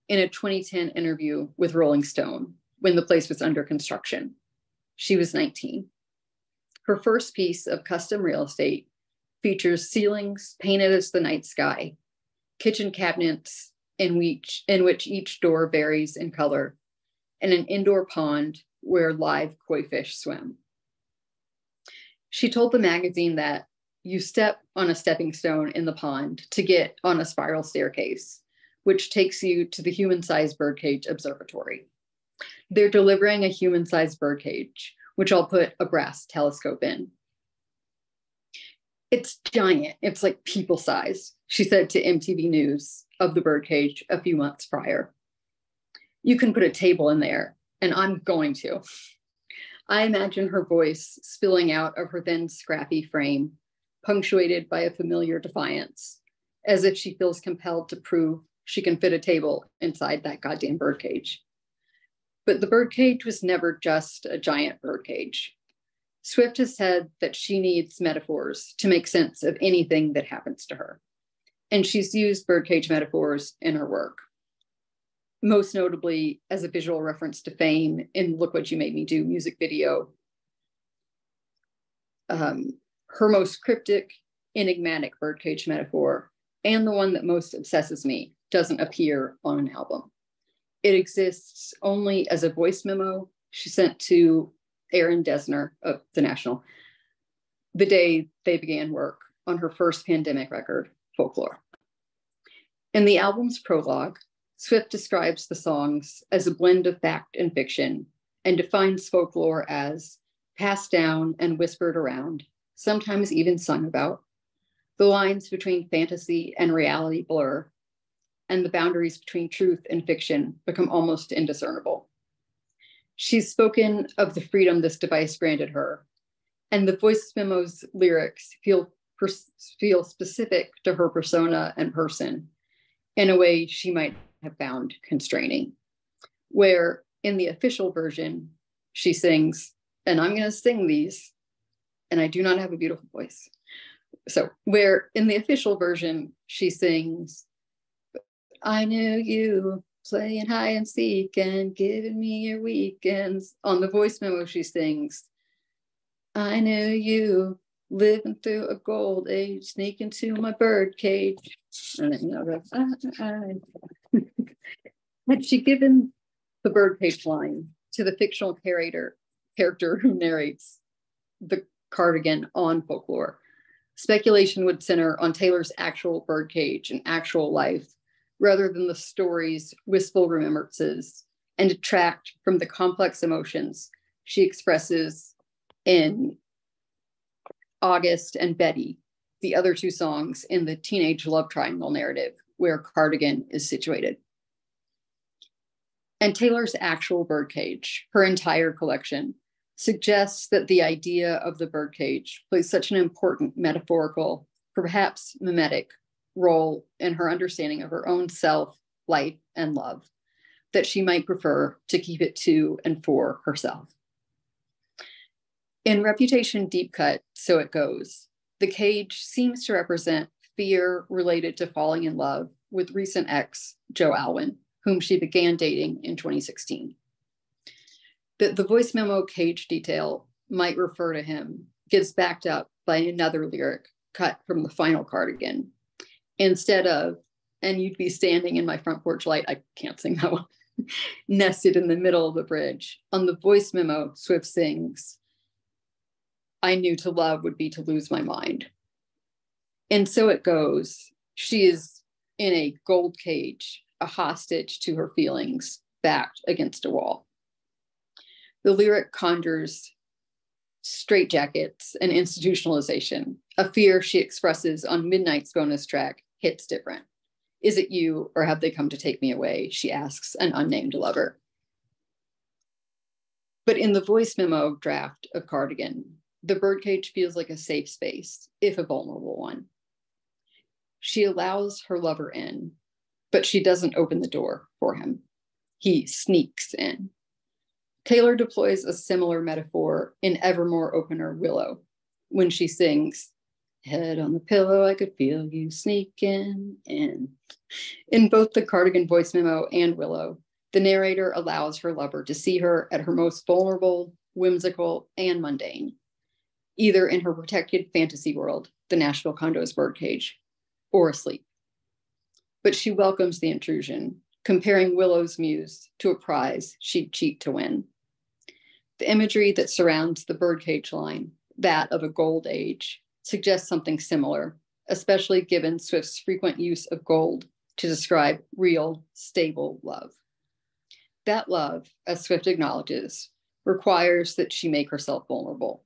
Speaker 1: in a 2010 interview with Rolling Stone when the place was under construction. She was 19. Her first piece of custom real estate features ceilings painted as the night sky, kitchen cabinets in which each door varies in color, and an indoor pond where live koi fish swim. She told the magazine that you step on a stepping stone in the pond to get on a spiral staircase, which takes you to the human-sized birdcage observatory. They're delivering a human-sized birdcage, which I'll put a brass telescope in. It's giant. It's like people size, she said to MTV News of the birdcage a few months prior. You can put a table in there, and I'm going to. I imagine her voice spilling out of her thin, scrappy frame, punctuated by a familiar defiance, as if she feels compelled to prove she can fit a table inside that goddamn birdcage. But the birdcage was never just a giant birdcage. Swift has said that she needs metaphors to make sense of anything that happens to her. And she's used birdcage metaphors in her work, most notably as a visual reference to fame in Look What You Made Me Do music video. Her most cryptic, enigmatic birdcage metaphor, and the one that most obsesses me, doesn't appear on an album. It exists only as a voice memo she sent to Aaron Dessner of The National the day they began work on her first pandemic record, Folklore. In the album's prologue, Swift describes the songs as a blend of fact and fiction and defines folklore as passed down and whispered around, sometimes even sung about. The lines between fantasy and reality blur, and the boundaries between truth and fiction become almost indiscernible. She's spoken of the freedom this device granted her, and the voice memo's lyrics feel specific to her persona and person in a way she might have found constraining. Where in the official version, she sings, and I'm going to sing these, and I do not have a beautiful voice. So where in the official version, she sings, I knew you playing hide and seek and giving me your weekends. On the voice memo, she sings, I knew you living through a gold age, sneaking to my bird cage. And then, had she given the birdcage line to the fictional character who narrates the cardigan on Folklore, speculation would center on Taylor's actual birdcage and actual life, rather than the story's wistful remembrances, and detract from the complex emotions she expresses in August and Betty, the other two songs in the teenage love triangle narrative where Cardigan is situated. And Taylor's actual birdcage, her entire collection, suggests that the idea of the birdcage plays such an important metaphorical, perhaps mimetic, role in her understanding of her own self, life, and love, that she might prefer to keep it to and for herself. In Reputation Deep Cut, So It Goes, the cage seems to represent fear related to falling in love with recent ex, Joe Alwyn, whom she began dating in 2016. That the voice memo cage detail might refer to him gets backed up by another lyric cut from the final Cardigan. Instead of, and you'd be standing in my front porch light, I can't sing that one, nested in the middle of the bridge. On the voice memo, Swift sings, I knew to love would be to lose my mind. And So It Goes, she is in a gold cage, a hostage to her feelings, backed against a wall. The lyric conjures straitjackets and institutionalization, a fear she expresses on Midnight's bonus track, Hits Different. Is it you, or have they come to take me away? She asks an unnamed lover. But in the voice memo draft of Cardigan, the birdcage feels like a safe space, if a vulnerable one. She allows her lover in, but she doesn't open the door for him. He sneaks in. Taylor deploys a similar metaphor in Evermore Opener Willow when she sings, "Head on the pillow, I could feel you sneaking in." In both the Cardigan voice memo and Willow, the narrator allows her lover to see her at her most vulnerable, whimsical, and mundane, either in her protected fantasy world, the Nashville condo's birdcage, or asleep. But she welcomes the intrusion, comparing Willow's muse to a prize she'd cheat to win. The imagery that surrounds the birdcage line, that of a gold age, suggests something similar, especially given Swift's frequent use of gold to describe real, stable love. That love, as Swift acknowledges, requires that she make herself vulnerable.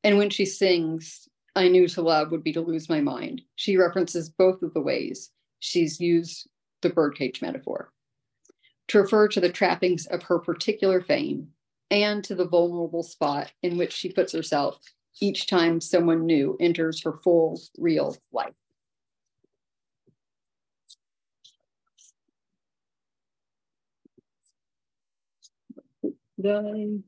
Speaker 1: And when she sings, "I knew to love would be to lose my mind," she references both of the ways she's used the birdcage metaphor to refer to the trappings of her particular fame and to the vulnerable spot in which she puts herself each time someone new enters her full, real life. Did I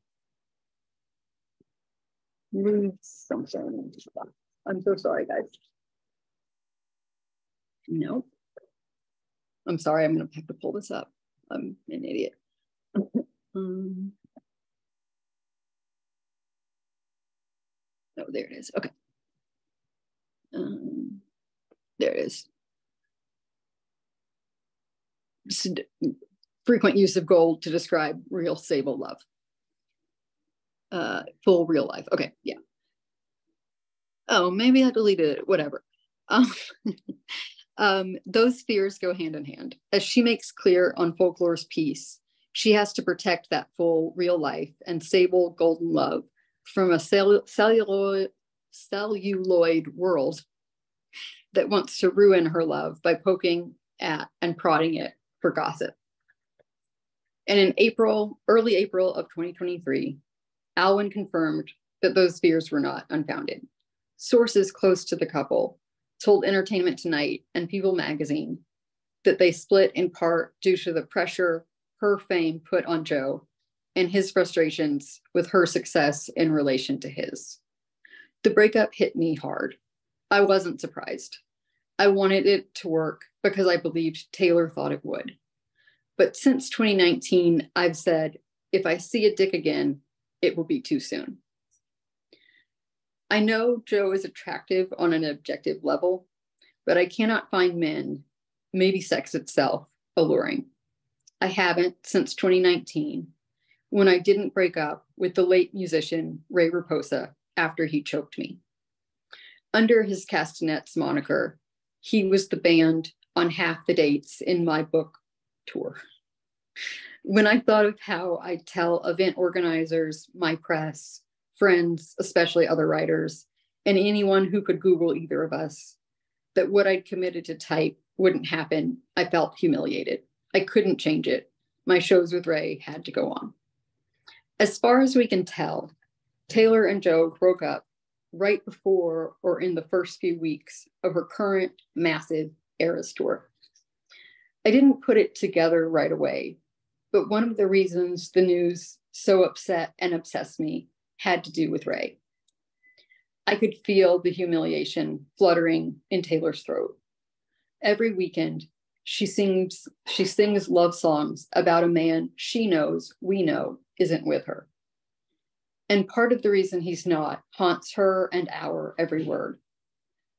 Speaker 1: lose something? I'm so sorry, guys. No. I'm sorry, I'm gonna have to pull this up. I'm an idiot. Oh, there it is. Okay. There it is. Frequent use of gold to describe real, stable love. Full real life. Okay, yeah. Oh, maybe I deleted it, whatever. Those fears go hand in hand. As she makes clear on Folklore's piece, she has to protect that full real life and stable golden love from a celluloid world that wants to ruin her love by poking at and prodding it for gossip. And in early April of 2023, Alwyn confirmed that those fears were not unfounded. Sources close to the couple told Entertainment Tonight and People magazine that they split in part due to the pressure her fame put on Joe and his frustrations with her success in relation to his. The breakup hit me hard. I wasn't surprised. I wanted it to work because I believed Taylor thought it would. But since 2019, I've said, if I see a dick again, it will be too soon. I know Joe is attractive on an objective level, but I cannot find men, maybe sex itself, alluring. I haven't since 2019, when I didn't break up with the late musician Ray Raposa after he choked me. Under his Castanets moniker, he was the band on half the dates in my book tour. When I thought of how I tell event organizers, my press, friends, especially other writers, and anyone who could Google either of us, that what I'd committed to type wouldn't happen, I felt humiliated. I couldn't change it. My shows with Ray had to go on. As far as we can tell, Taylor and Joe broke up right before or in the first few weeks of her current massive Eras tour. I didn't put it together right away, but one of the reasons the news so upset and obsessed me had to do with Ray. I could feel the humiliation fluttering in Taylor's throat. Every weekend, she sings love songs about a man she knows, we know, isn't with her. And part of the reason he's not haunts her and our every word.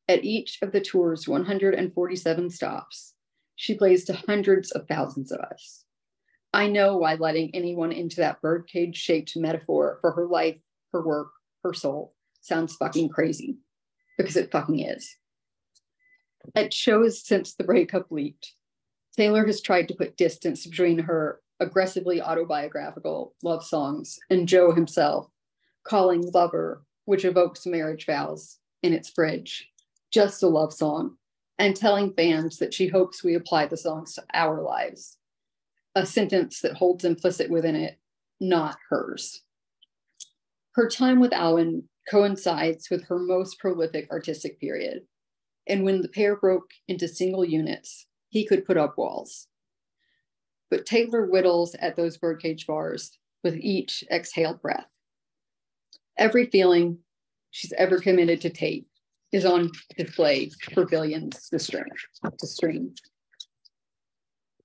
Speaker 1: At each of the tour's 147 stops, she plays to hundreds of thousands of us. I know why letting anyone into that birdcage-shaped metaphor for her life, her work, her soul sounds fucking crazy, because it fucking is. At shows since the breakup leaked, Taylor has tried to put distance between her aggressively autobiographical love songs and Joe himself, calling Lover, which evokes marriage vows, in its bridge, just a love song, and telling fans that she hopes we apply the songs to our lives, a sentence that holds implicit within it, not hers. Her time with Alwyn coincides with her most prolific artistic period, and when the pair broke into single units, he could put up walls. But Taylor whittles at those birdcage bars with each exhaled breath. Every feeling she's ever committed to tape is on display for billions to stream.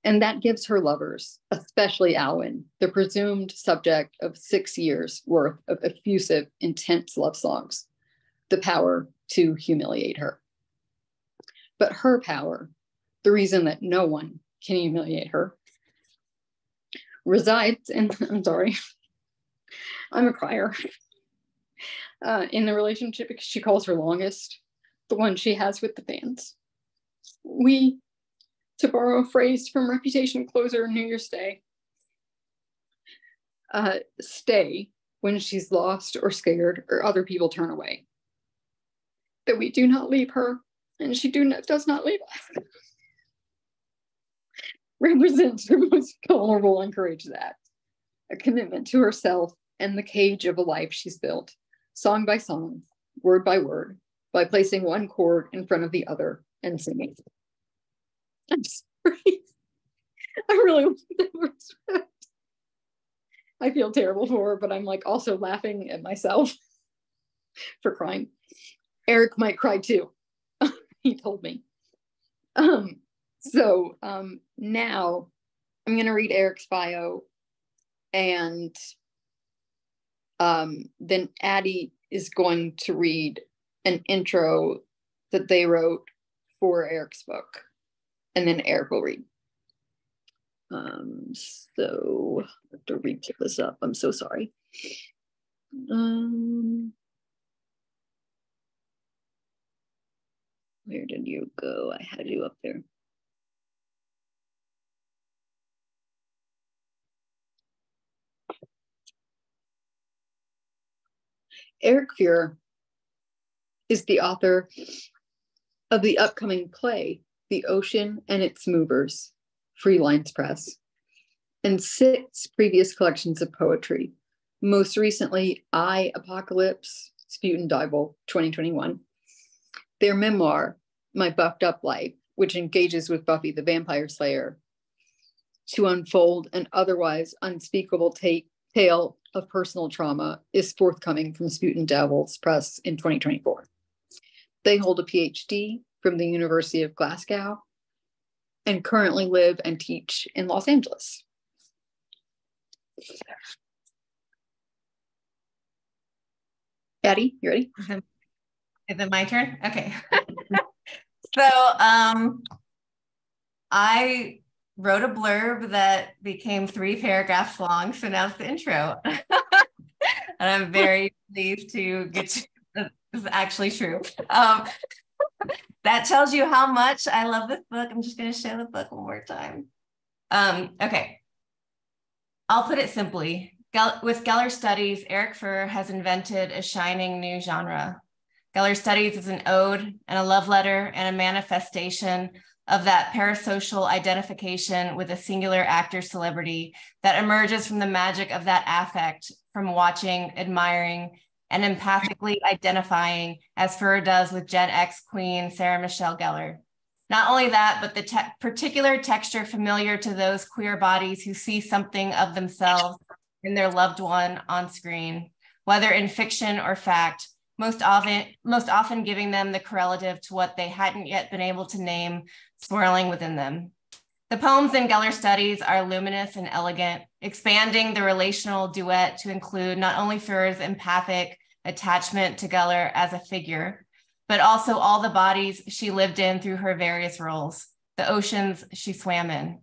Speaker 1: And that gives her lovers, especially Alwyn, the presumed subject of 6 years worth of effusive, intense love songs, the power to humiliate her. But her power, the reason that no one can humiliate her, resides in, I'm sorry, I'm a crier, in the relationship she calls her longest, the one she has with the fans. We, to borrow a phrase from Reputation closer New Year's Day, stay when she's lost or scared or other people turn away. That we do not leave her and she does not leave us. Represents her most vulnerable and courageous act, a commitment to herself and the cage of a life she's built, song by song, word by word, by placing one chord in front of the other and singing. I'm sorry. I really want that respect. I feel terrible for her, but I'm like also laughing at myself for crying. Erik might cry too. He told me. So now I'm going to read Erik's bio, and then Addie is going to read an intro that they wrote for Erik's book, and then Erik will read. So I have to re-pull this up. I'm so sorry. Where did you go? I had you up there. Erik Fuhrer is the author of the upcoming play, The Ocean and Its Movers, Free Lines Press, and 6 previous collections of poetry, most recently I, Apocalypse, Spute and Dibble, 2021. Their memoir, My Buffed Up Life, which engages with Buffy the Vampire Slayer to unfold an otherwise unspeakable tale of personal trauma, is forthcoming from Spute and Dibble's press in 2024. They hold a PhD from the University of Glasgow and currently live and teach in Los Angeles. Addie, you ready?
Speaker 2: Is it my turn? Okay. So I wrote a blurb that became 3 paragraphs long, so now it's the intro. And I'm very pleased to get to, this is actually true. That tells you how much I love this book. I'm just going to show the book one more time. Okay. I'll put it simply. With Gellar Studies, Erik Fuhrer has invented a shining new genre. Gellar Studies is an ode and a love letter and a manifestation of that parasocial identification with a singular actor celebrity that emerges from the magic of that affect, from watching, admiring, and empathically identifying, as Fuhrer does with Gen X queen Sarah Michelle Gellar. Not only that, but the particular texture familiar to those queer bodies who see something of themselves in their loved one on screen, whether in fiction or fact, most often giving them the correlative to what they hadn't yet been able to name swirling within them. The poems in Gellar Studies are luminous and elegant, expanding the relational duet to include not only Fuhrer's empathic attachment to Gellar as a figure, but also all the bodies she lived in through her various roles, the oceans she swam in.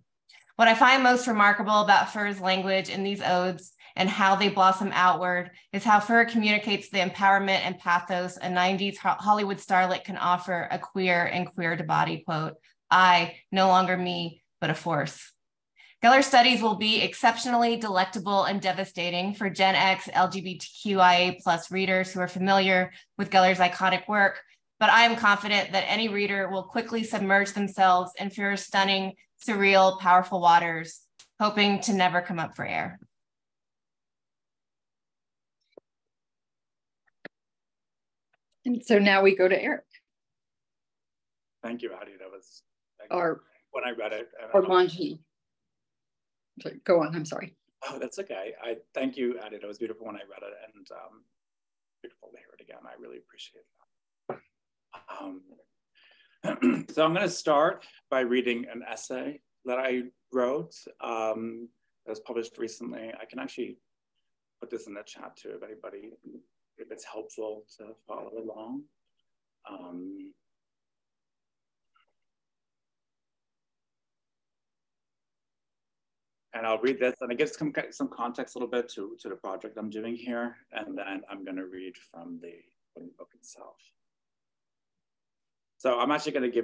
Speaker 2: What I find most remarkable about Fuhrer's language in these odes and how they blossom outward is how Fuhrer communicates the empowerment and pathos a 90s Hollywood starlet can offer a queer and queer to body, quote, I, no longer me, but a force. Gellar Studies will be exceptionally delectable and devastating for Gen X LGBTQIA+ readers who are familiar with Gellar's iconic work, but I am confident that any reader will quickly submerge themselves in Fuhrer's stunning, surreal, powerful waters, hoping to never come up for air.
Speaker 1: And so now we go to Erik.
Speaker 4: Thank you, Addie. That was
Speaker 1: Or
Speaker 4: when I read it.
Speaker 1: or Manji. Go on, I'm sorry.
Speaker 4: Oh, that's okay. I thank you, Addie. It was beautiful when I read it, and beautiful to hear it again. I really appreciate that. So I'm going to start by reading an essay that I wrote that was published recently. I can actually put this in the chat too, if anybody, if it's helpful to follow along. And I'll read this, and it gives some context a little bit to the project I'm doing here, and then I'm going to read from the book itself. So I'm actually going to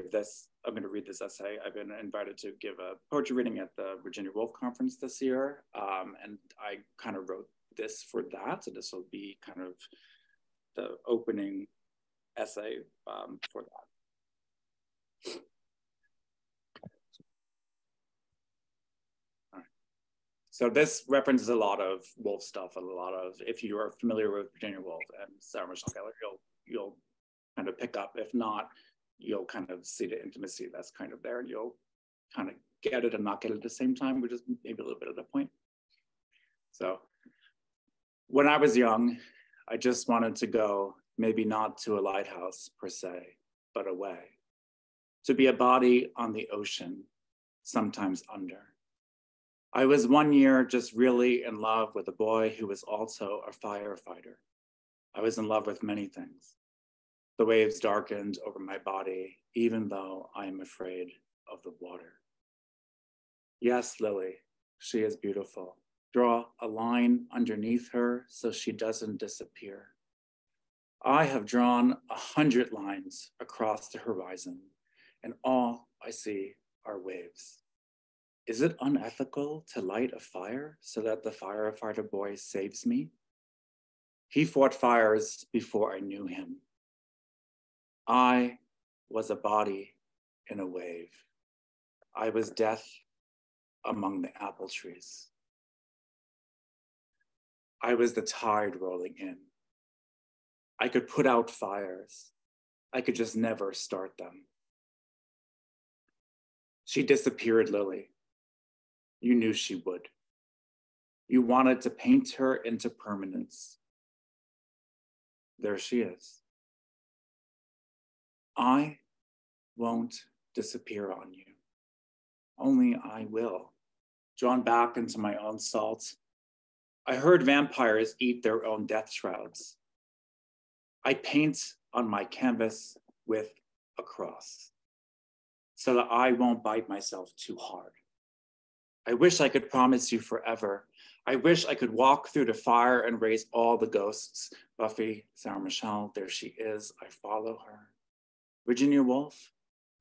Speaker 4: I'm going to read this essay. I've been invited to give a poetry reading at the Virginia Woolf Conference this year, and I kind of wrote this for that, so this will be kind of the opening essay for that. So this references a lot of Woolf stuff, if you are familiar with Virginia Woolf and Sarah Michelle Gellar, you'll kind of pick up. If not, you'll kind of see the intimacy that's kind of there, and you'll kind of get it and not get it at the same time, which is maybe a little bit of the point. So when I was young, I just wanted to go, maybe not to a lighthouse per se, but away, to be a body on the ocean, sometimes under. I was 1 year just really in love with a boy who was also a firefighter. I was in love with many things. The waves darkened over my body, even though I am afraid of the water. Yes, Lily, she is beautiful. Draw a line underneath her so she doesn't disappear. I have drawn 100 lines across the horizon, and all I see are waves. Is it unethical to light a fire so that the firefighter boy saves me? He fought fires before I knew him. I was a body in a wave. I was death among the apple trees. I was the tide rolling in. I could put out fires. I could just never start them. She disappeared, Lily. You knew she would. You wanted to paint her into permanence. There she is. I won't disappear on you. Only I will. Drawn back into my own salt. I heard vampires eat their own death shrouds. I paint on my canvas with a cross so that I won't bite myself too hard. I wish I could promise you forever. I wish I could walk through the fire and raise all the ghosts. Buffy, Sarah Michelle, there she is. I follow her. Virginia Woolf,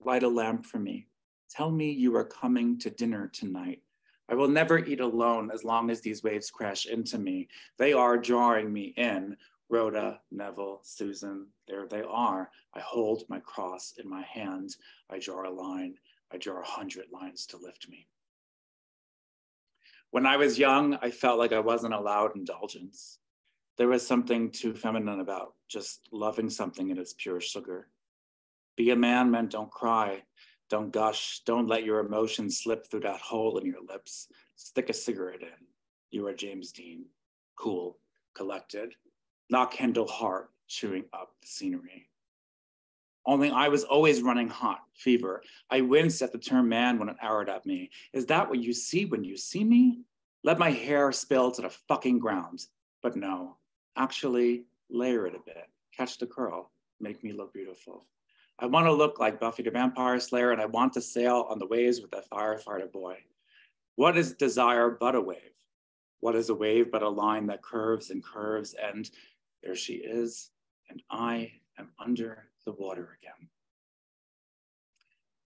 Speaker 4: light a lamp for me. Tell me you are coming to dinner tonight. I will never eat alone as long as these waves crash into me. They are drawing me in. Rhoda, Neville, Susan, there they are. I hold my cross in my hand. I draw a line. I draw 100 lines to lift me. When I was young, I felt like I wasn't allowed indulgence. There was something too feminine about just loving something in its pure sugar. Be a man meant don't cry, don't gush, don't let your emotions slip through that hole in your lips. Stick a cigarette in. You are James Dean, cool, collected, not Kendall Hart chewing up the scenery. Only I was always running hot, fever. I winced at the term man when it arrowed at me. Is that what you see when you see me? Let my hair spill to the fucking ground. But no, actually layer it a bit. Catch the curl, make me look beautiful. I want to look like Buffy the Vampire Slayer, and I want to sail on the waves with that firefighter boy. What is desire but a wave? What is a wave but a line that curves and curves, and there she is, and I am under the water again.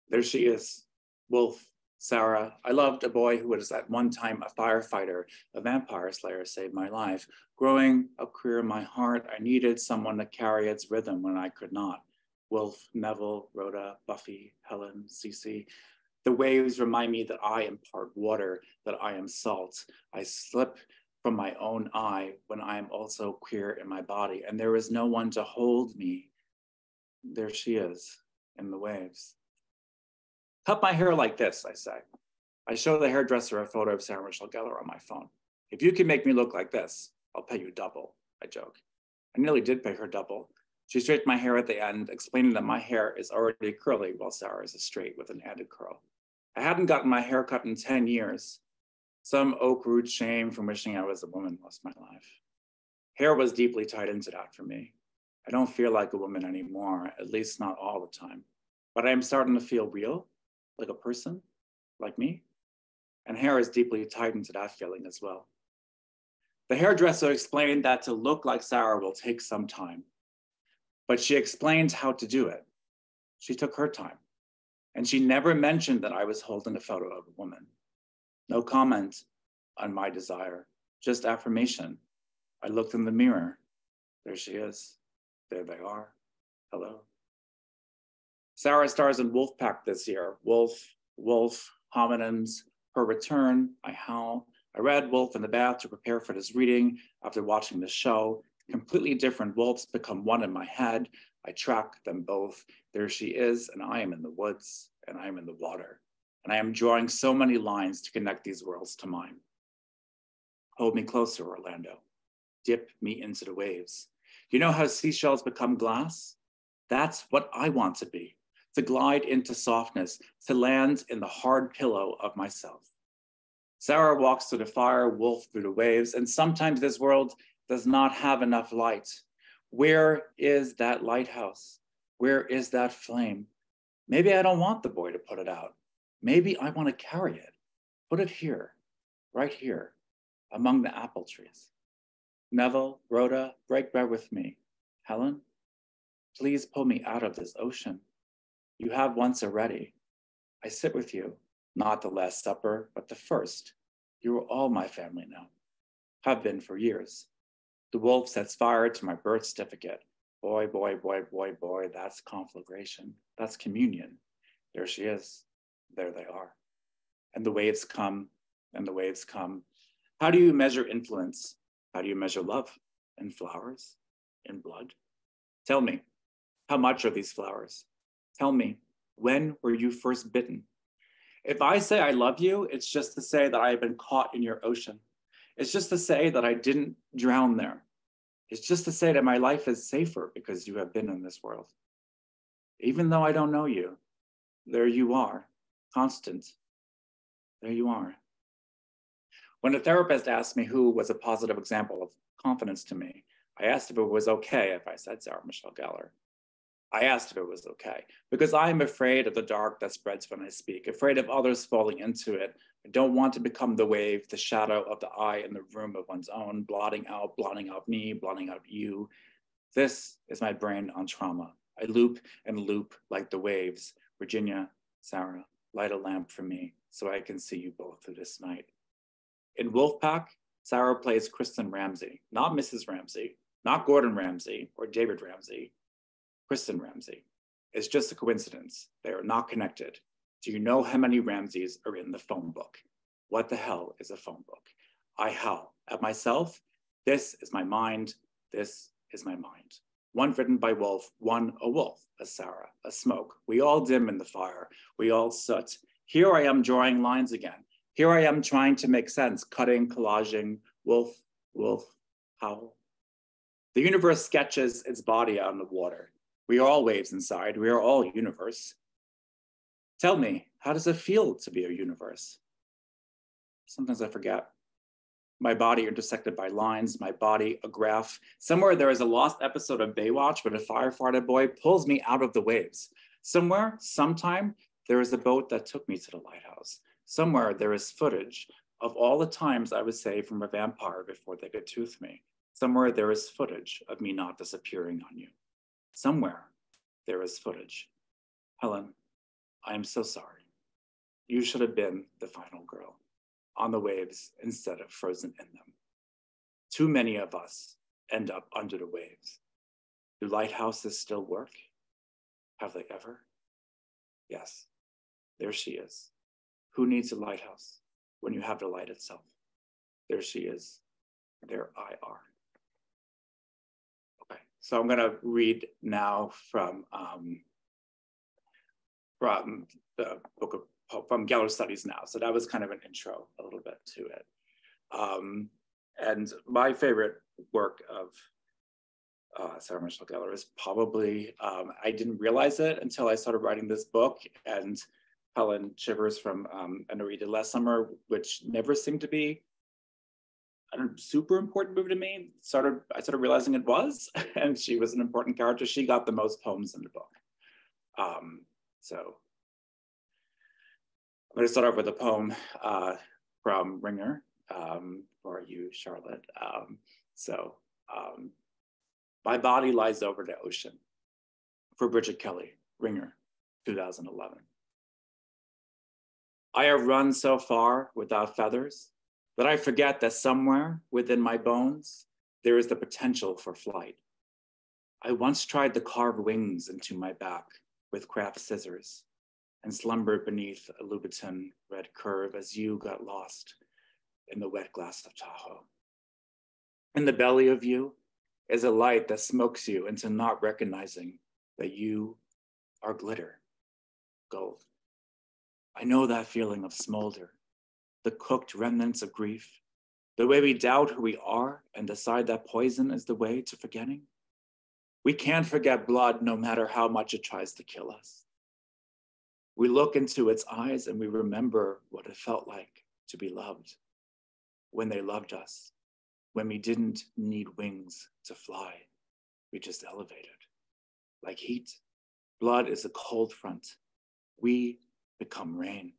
Speaker 4: There she is, Wolf, Sarah. I loved a boy who was at one time a firefighter, a vampire slayer saved my life. Growing up queer in my heart, I needed someone to carry its rhythm when I could not. Wolf, Neville, Rhoda, Buffy, Helen, Cece. The waves remind me that I am part water, that I am salt. I slip from my own eye when I am also queer in my body, and there is no one to hold me. There she is in the waves. Cut my hair like this, I say. I show the hairdresser a photo of Sarah Michelle Gellar on my phone. If you can make me look like this, I'll pay you double, I joke. I nearly did pay her double. She straightened my hair at the end, explaining that my hair is already curly while Sarah's is straight with an added curl. I hadn't gotten my hair cut in 10 years. Some oak root shame from wishing I was a woman most of my life. Hair was deeply tied into that for me. I don't feel like a woman anymore, at least not all the time. But I am starting to feel real, like a person, like me. And hair is deeply tied into that feeling as well. The hairdresser explained that to look like Sarah will take some time, but she explained how to do it. She took her time, and she never mentioned that I was holding a photo of a woman. No comment on my desire, just affirmation. I looked in the mirror. There she is. There they are. Hello. Sarah stars in Wolfpack this year. Wolf, homonyms, her return, I howl. I read Wolf in the bath to prepare for this reading after watching the show. Completely different wolves become one in my head. I track them both. There she is, and I am in the woods, and I am in the water. And I am drawing so many lines to connect these worlds to mine. Hold me closer, Orlando. Dip me into the waves. You know how seashells become glass? That's what I want to be, to glide into softness, to land in the hard pillow of myself. Sarah walks through the fire, Wolf through the waves, and sometimes this world does not have enough light. Where is that lighthouse? Where is that flame? Maybe I don't want the boy to put it out. Maybe I want to carry it. Put it here, right here, among the apple trees. Neville, Rhoda, break bread with me. Helen, please pull me out of this ocean. You have once already. I sit with you, not the Last Supper, but the first. You are all my family now. Have been for years. The wolf sets fire to my birth certificate. Boy, boy, boy, boy, boy, that's conflagration. That's communion. There she is. There they are. And the waves come, and the waves come. How do you measure influence? How do you measure love? In flowers? In blood? Tell me, how much are these flowers? Tell me, when were you first bitten? If I say I love you, it's just to say that I have been caught in your ocean. It's just to say that I didn't drown there. It's just to say that my life is safer because you have been in this world. Even though I don't know you, there you are, constant. There you are. When a therapist asked me who was a positive example of confidence to me, I asked if it was okay if I said Sarah Michelle Gellar. I asked if it was okay, because I am afraid of the dark that spreads when I speak, afraid of others falling into it. I don't want to become the wave, the shadow of the eye in the room of one's own, blotting out me, blotting out you. This is my brain on trauma. I loop and loop like the waves. Virginia, Sarah, light a lamp for me so I can see you both through this night. In Wolfpack, Sarah plays Kristen Ramsey, not Mrs. Ramsey, not Gordon Ramsay or David Ramsey. Kristen Ramsey. It's just a coincidence. They are not connected. Do you know how many Ramseys are in the phone book? What the hell is a phone book? I howl at myself. This is my mind. This is my mind. One written by Wolf, one a wolf, a Sarah, a smoke. We all dim in the fire. We all soot. Here I am drawing lines again. Here I am trying to make sense, cutting, collaging, wolf, wolf, howl. The universe sketches its body out in the water. We are all waves inside. We are all universe. Tell me, how does it feel to be a universe? Sometimes I forget. My body intersected by lines, my body a graph. Somewhere there is a lost episode of Baywatch where the firefighter boy pulls me out of the waves. Somewhere, sometime, there is a boat that took me to the lighthouse. Somewhere there is footage of all the times I was saved from a vampire before they could tooth me. Somewhere there is footage of me not disappearing on you. Somewhere there is footage. Helen, I am so sorry. You should have been the final girl, on the waves instead of frozen in them. Too many of us end up under the waves. Do lighthouses still work? Have they ever? Yes, there she is. Who needs a lighthouse when you have the light itself? There she is. There I are. Okay, so I'm gonna read now from the book from Gellar Studies Now. So that was kind of an intro a little bit to it. And my favorite work of Sarah Michelle Gellar is probably, I didn't realize it until I started writing this book, and Helen Shivers from I Know What You Did Last Summer, which never seemed to be a super important movie to me. I started realizing it was, and she was an important character. She got the most poems in the book. So I'm going to start off with a poem from Ringer for you, Charlotte. My body lies over the ocean, for Bridget Kelly, Ringer, 2011. I have run so far without feathers that I forget that somewhere within my bones, there is the potential for flight. I once tried to carve wings into my back with craft scissors and slumbered beneath a Louboutin red curve as you got lost in the wet glass of Tahoe. In the belly of you is a light that smokes you into not recognizing that you are glitter, gold. I know that feeling of smolder, the cooked remnants of grief, the way we doubt who we are and decide that poison is the way to forgetting. We can't forget blood no matter how much it tries to kill us. We look into its eyes and we remember what it felt like to be loved, when they loved us, when we didn't need wings to fly, we just elevated. Like heat, blood is a cold front. We become rain.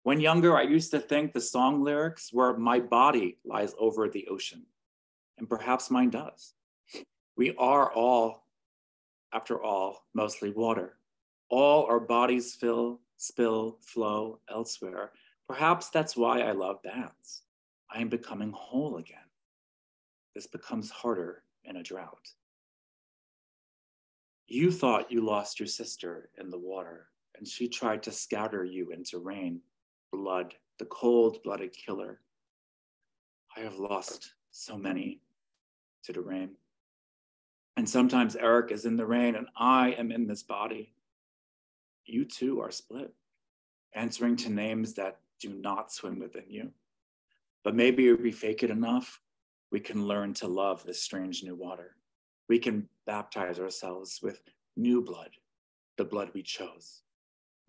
Speaker 4: When younger, I used to think the song lyrics were my body lies over the ocean, and perhaps mine does. We are all, after all, mostly water. All our bodies fill, spill, flow elsewhere. Perhaps that's why I love bands. I am becoming whole again. This becomes harder in a drought. You thought you lost your sister in the water, and she tried to scatter you into rain, blood, the cold-blooded killer. I have lost so many to the rain. And sometimes Erik is in the rain and I am in this body. You too are split, answering to names that do not swim within you. But maybe if we fake it enough, we can learn to love this strange new water. We can baptize ourselves with new blood, the blood we chose,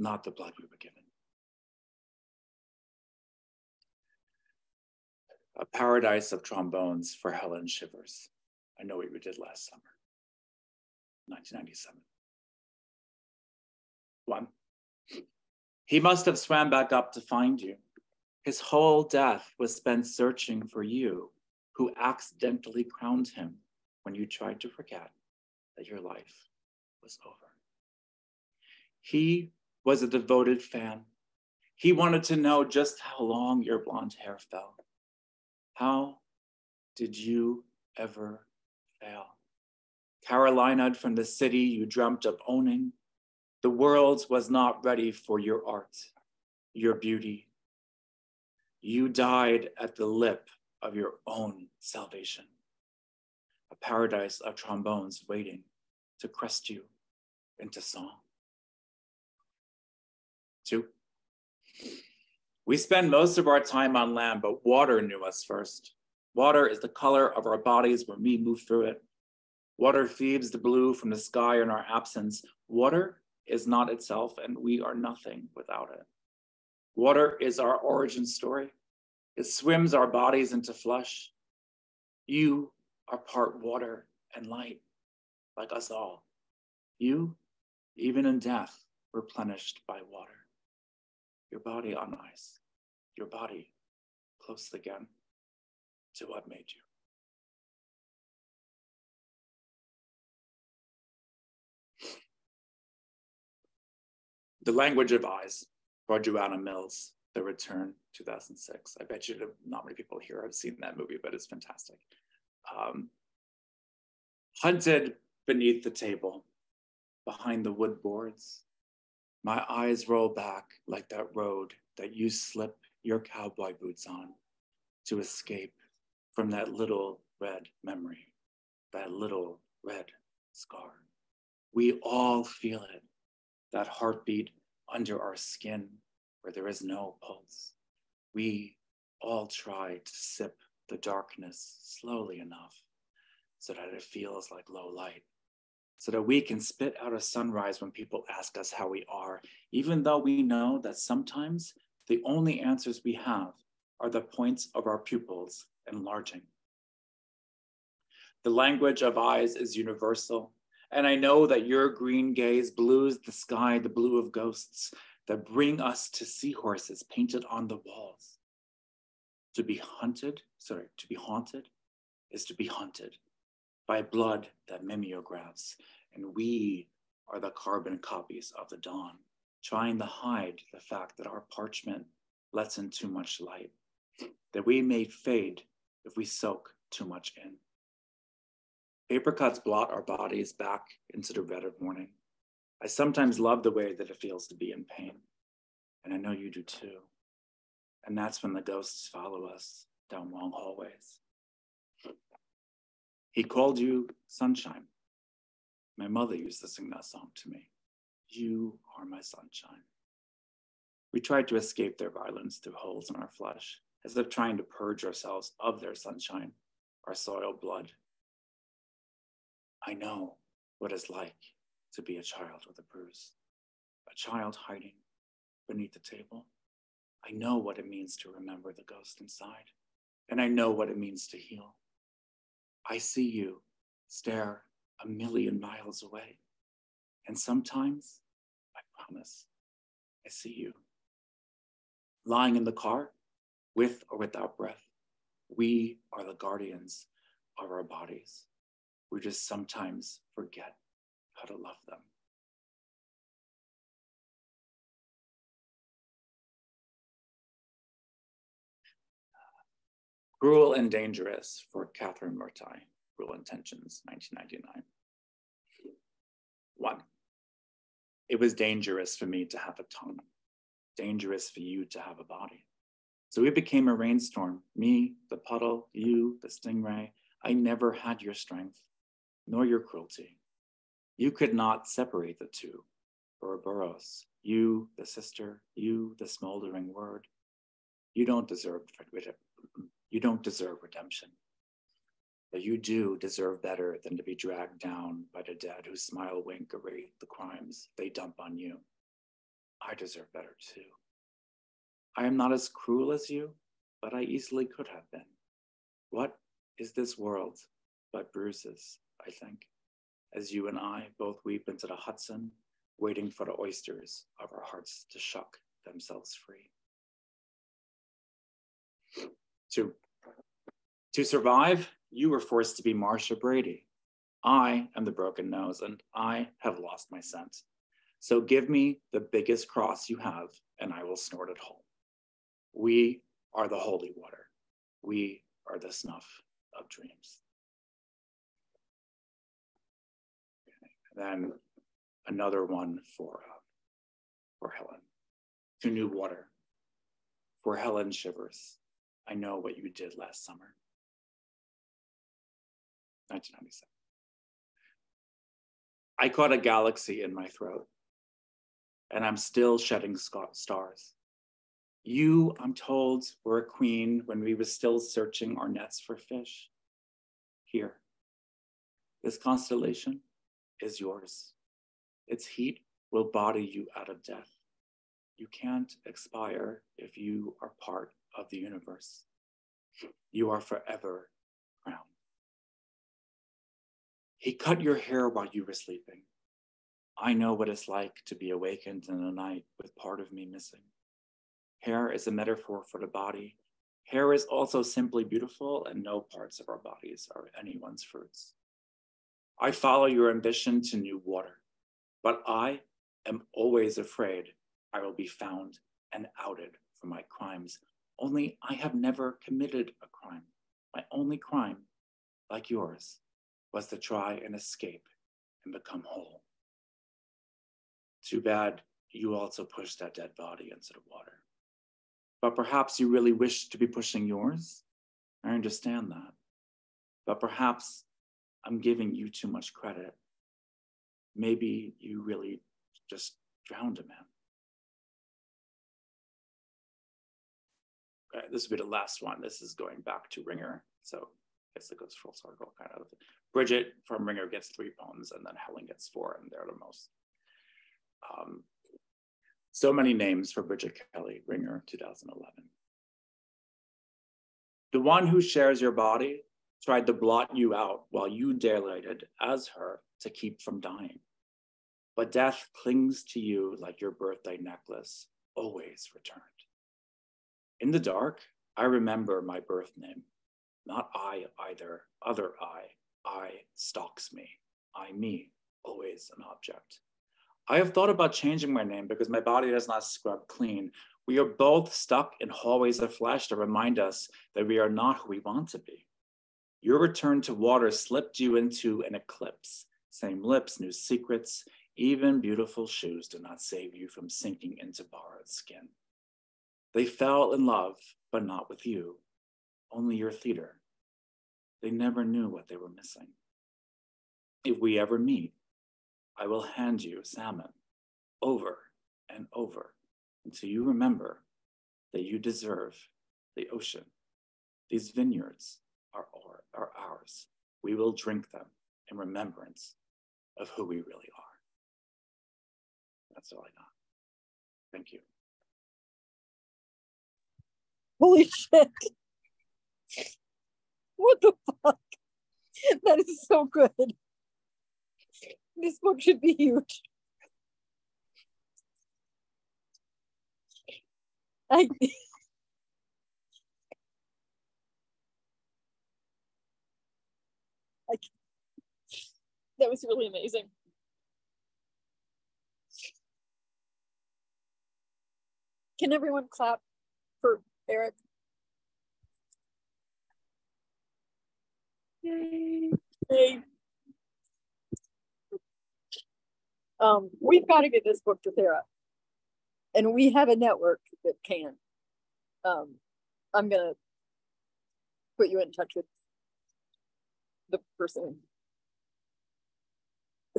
Speaker 4: not the blood we were given. A Paradise of Trombones for Helen Shivers. I Know What You Did Last Summer, 1997. 1. He must have swam back up to find you. His whole death was spent searching for you, who accidentally crowned him when you tried to forget that your life was over. He was a devoted fan. He wanted to know just how long your blonde hair fell. How did you ever fail? Carolina'd from the city you dreamt of owning. The world was not ready for your art, your beauty. You died at the lip of your own salvation. A paradise of trombones waiting to crest you into song. 2. We spend most of our time on land, but water knew us first. Water is the color of our bodies when we move through it. Water feeds the blue from the sky in our absence. Water is not itself, and we are nothing without it. Water is our origin story. It swims our bodies into flesh. You are part water and light, like us all. You, even in death, replenished by water. Your body on ice, your body close again to what made you. The Language of Eyes by Joanna Mills, The Return, 2006. I bet you not many people here have seen that movie, but it's fantastic. Hunted beneath the table, behind the wood boards, my eyes roll back like that road that you slip your cowboy boots on to escape from that little red memory, that little red scar. We all feel it, that heartbeat under our skin where there is no pulse. We all try to sip the darkness slowly enough so that it feels like low light, so that we can spit out a sunrise when people ask us how we are, even though we know that sometimes the only answers we have are the points of our pupils enlarging. The language of eyes is universal, and I know that your green gaze blues the sky, the blue of ghosts that bring us to seahorses painted on the walls. To be haunted is to be hunted by blood that mimeographs, and we are the carbon copies of the dawn, trying to hide the fact that our parchment lets in too much light, that we may fade if we soak too much in. Paper cuts blot our bodies back into the red of morning. I sometimes love the way that it feels to be in pain, and I know you do too. And that's when the ghosts follow us down long hallways. He called you sunshine. My mother used to sing that song to me. You are my sunshine. We tried to escape their violence through holes in our flesh, as if trying to purge ourselves of their sunshine, our soiled blood. I know what it's like to be a child with a bruise, a child hiding beneath the table. I know what it means to remember the ghost inside, and I know what it means to heal. I see you stare a million miles away, and sometimes, I promise, I see you. Lying in the car, with or without breath, we are the guardians of our bodies. We just sometimes forget how to love them. Cruel and Dangerous for Catherine Murtai, Cruel Intentions, 1999. 1. It was dangerous for me to have a tongue, dangerous for you to have a body. So we became a rainstorm, me, the puddle, you, the stingray. I never had your strength, nor your cruelty. You could not separate the two, Ouroboros, you, the sister, you, the smoldering word. You don't deserve redemption, but you do deserve better than to be dragged down by the dead who smile, wink, erase the crimes they dump on you. I deserve better too. I am not as cruel as you, but I easily could have been. What is this world but bruises, I think, as you and I both weep into the Hudson, waiting for the oysters of our hearts to shuck themselves free. 2. To survive, you were forced to be Marsha Brady. I am the broken nose, and I have lost my scent. So give me the biggest cross you have, and I will snort it whole. We are the holy water. We are the snuff of dreams. Okay. Then another one for Helen. To New Water. For Helen Shivers. I know what you did last summer. 1997. I caught a galaxy in my throat, and I'm still shedding stars. You, I'm told, were a queen when we were still searching our nets for fish. Here, this constellation is yours. Its heat will body you out of death. You can't expire if you are part of the universe. You are forever crowned. He cut your hair while you were sleeping. I know what it's like to be awakened in the night with part of me missing. Hair is a metaphor for the body. Hair is also simply beautiful, and no parts of our bodies are anyone's fruits. I follow your ambition to new water, but I am always afraid I will be found and outed for my crimes. Only I have never committed a crime. My only crime, like yours, was to try and escape and become whole. Too bad you also pushed that dead body into the water. But perhaps you really wish to be pushing yours. I understand that. But perhaps I'm giving you too much credit. Maybe you really just drowned a man. this will be the last one. This is going back to Ringer. So I guess it goes full circle kind of. Bridget from Ringer gets 3 poems, and then Helen gets 4, and they're the most. So many names for Bridget Kelly, Ringer, 2011. The one who shares your body tried to blot you out while you dilated as her to keep from dying. But death clings to you like your birthday necklace, always returned. In the dark, I remember my birth name. Not I either, other I stalks me. I, me, always an object. I have thought about changing my name because my body does not scrub clean. We are both stuck in hallways of flesh to remind us that we are not who we want to be. Your return to water slipped you into an eclipse. Same lips, new secrets, even beautiful shoes do not save you from sinking into borrowed skin. They fell in love, but not with you, only your theater. They never knew what they were missing. If we ever meet, I will hand you salmon over and over until you remember that you deserve the ocean. These vineyards are ours. We will drink them in remembrance of who we really are. That's all I got. Thank you.
Speaker 3: Holy shit. What the fuck? That is so good. This book should be huge. That was really amazing. Can everyone clap for Erik? Yay. Yay. We've got to get this book to Sarah, and we have a network that can. I'm gonna put you in touch with the person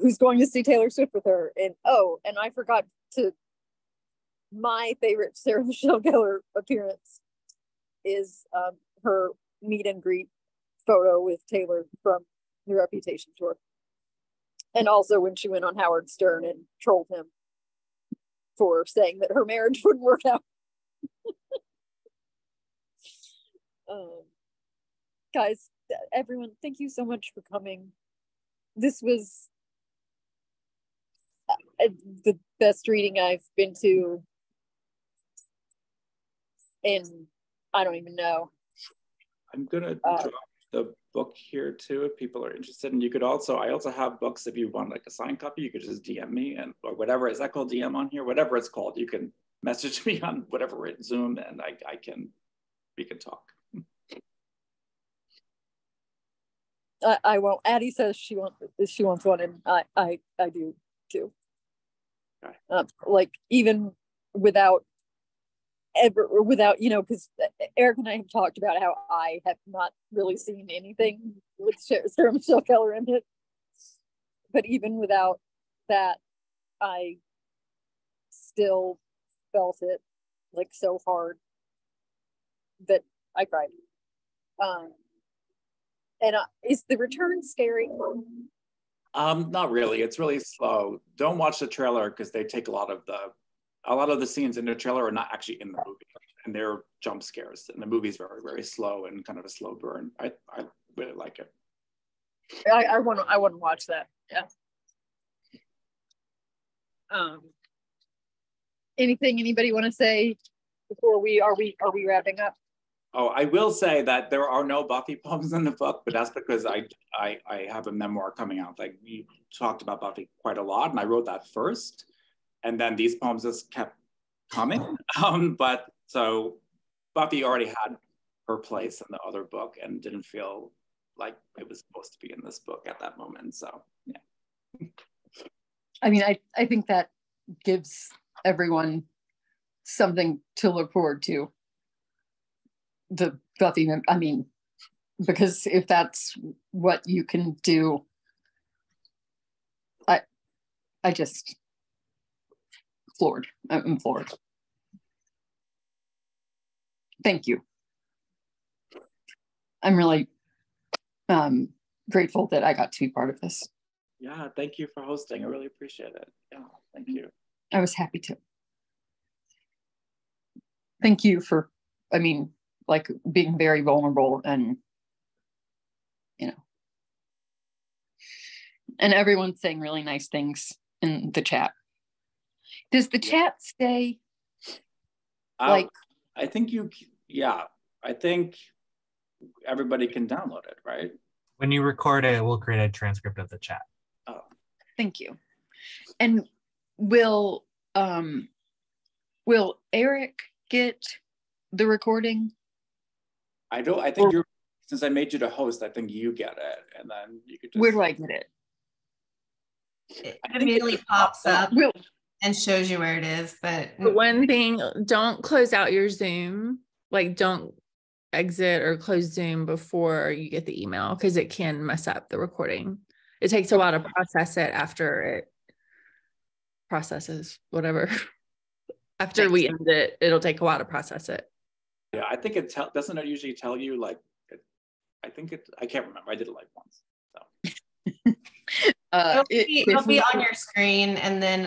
Speaker 3: who's going to see Taylor Swift with her. And and I forgot to, my favorite Sarah Michelle Gellar appearance is her meet and greet photo with Taylor from the Reputation tour. And also when she went on Howard Stern and trolled him for saying that her marriage wouldn't work out. Guys, everyone, thank you so much for coming. This was the best reading I've been to in, I don't even know.
Speaker 4: I'm gonna drop the book here too if people are interested. And you could also, I also have books if you want like a signed copy, you could just DM me and or whatever, is that called DM on here? Whatever it's called, you can message me on whatever we're in Zoom and we can talk.
Speaker 3: I won't. Addie says she wants one, and I do too. Okay. Like even without because Erik and I have talked about how I have not really seen anything with Sarah Michelle Gellar in it, but even without that, I still felt it like so hard that I cried. And is the return scary?
Speaker 4: Not really. It's really slow. Don't watch the trailer because they take a lot of the scenes in the trailer are not actually in the movie, and they're jump scares. And the movie's very, very slow and kind of a slow burn. I really like it.
Speaker 3: I want to watch that. Yeah. Anything anybody want to say before are we wrapping up?
Speaker 4: Oh, I will say that there are no Buffy poems in the book, but that's because I have a memoir coming out. Like we talked about Buffy quite a lot, and I wrote that first, and then these poems just kept coming. But so Buffy already had her place in the other book and didn't feel like it was supposed to be in this book at that moment. So yeah.
Speaker 1: I mean, I think that gives everyone something to look forward to. The Buffy, I mean, because if that's what you can do, I just floored. I'm floored. Thank you. I'm really grateful that I got to be part of this.
Speaker 4: Yeah, thank you for hosting. I really appreciate it. Yeah, thank you.
Speaker 1: I was happy to. Thank you for, I mean, like being very vulnerable and, you know, and everyone's saying really nice things in the chat. Does the chat stay like?
Speaker 4: I think I think everybody can download it, right?
Speaker 5: When you record it, we'll create a transcript of the chat.
Speaker 4: Oh,
Speaker 1: thank you. And will Erik get the recording?
Speaker 4: I think you're, since I made you the host, I think you get it, and then you could just.
Speaker 1: Where do I get it?
Speaker 2: It immediately pops up and shows you where it is. But
Speaker 6: one thing, don't close out your Zoom. Like, don't exit or close Zoom before you get the email, because it can mess up the recording. It takes a while to process it after it processes whatever. After we end it, it'll take a while to process it.
Speaker 4: Yeah, I think it doesn't it usually tell you like, I can't remember. I did it like once. So.
Speaker 2: It'll be on your screen, and then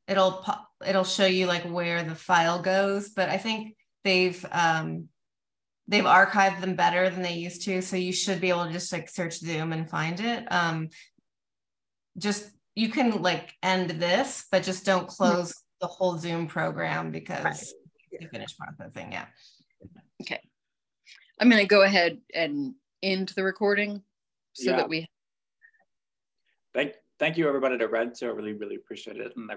Speaker 2: it'll show you like where the file goes. But I think they've archived them better than they used to, so you should be able to just like search Zoom and find it. Just, you can like end this, but just don't close the whole Zoom program, because you finish processing. Yeah.
Speaker 1: Okay. I'm going to go ahead and end the recording so that we.
Speaker 4: Thank you everybody that read. So I really, really appreciate it. And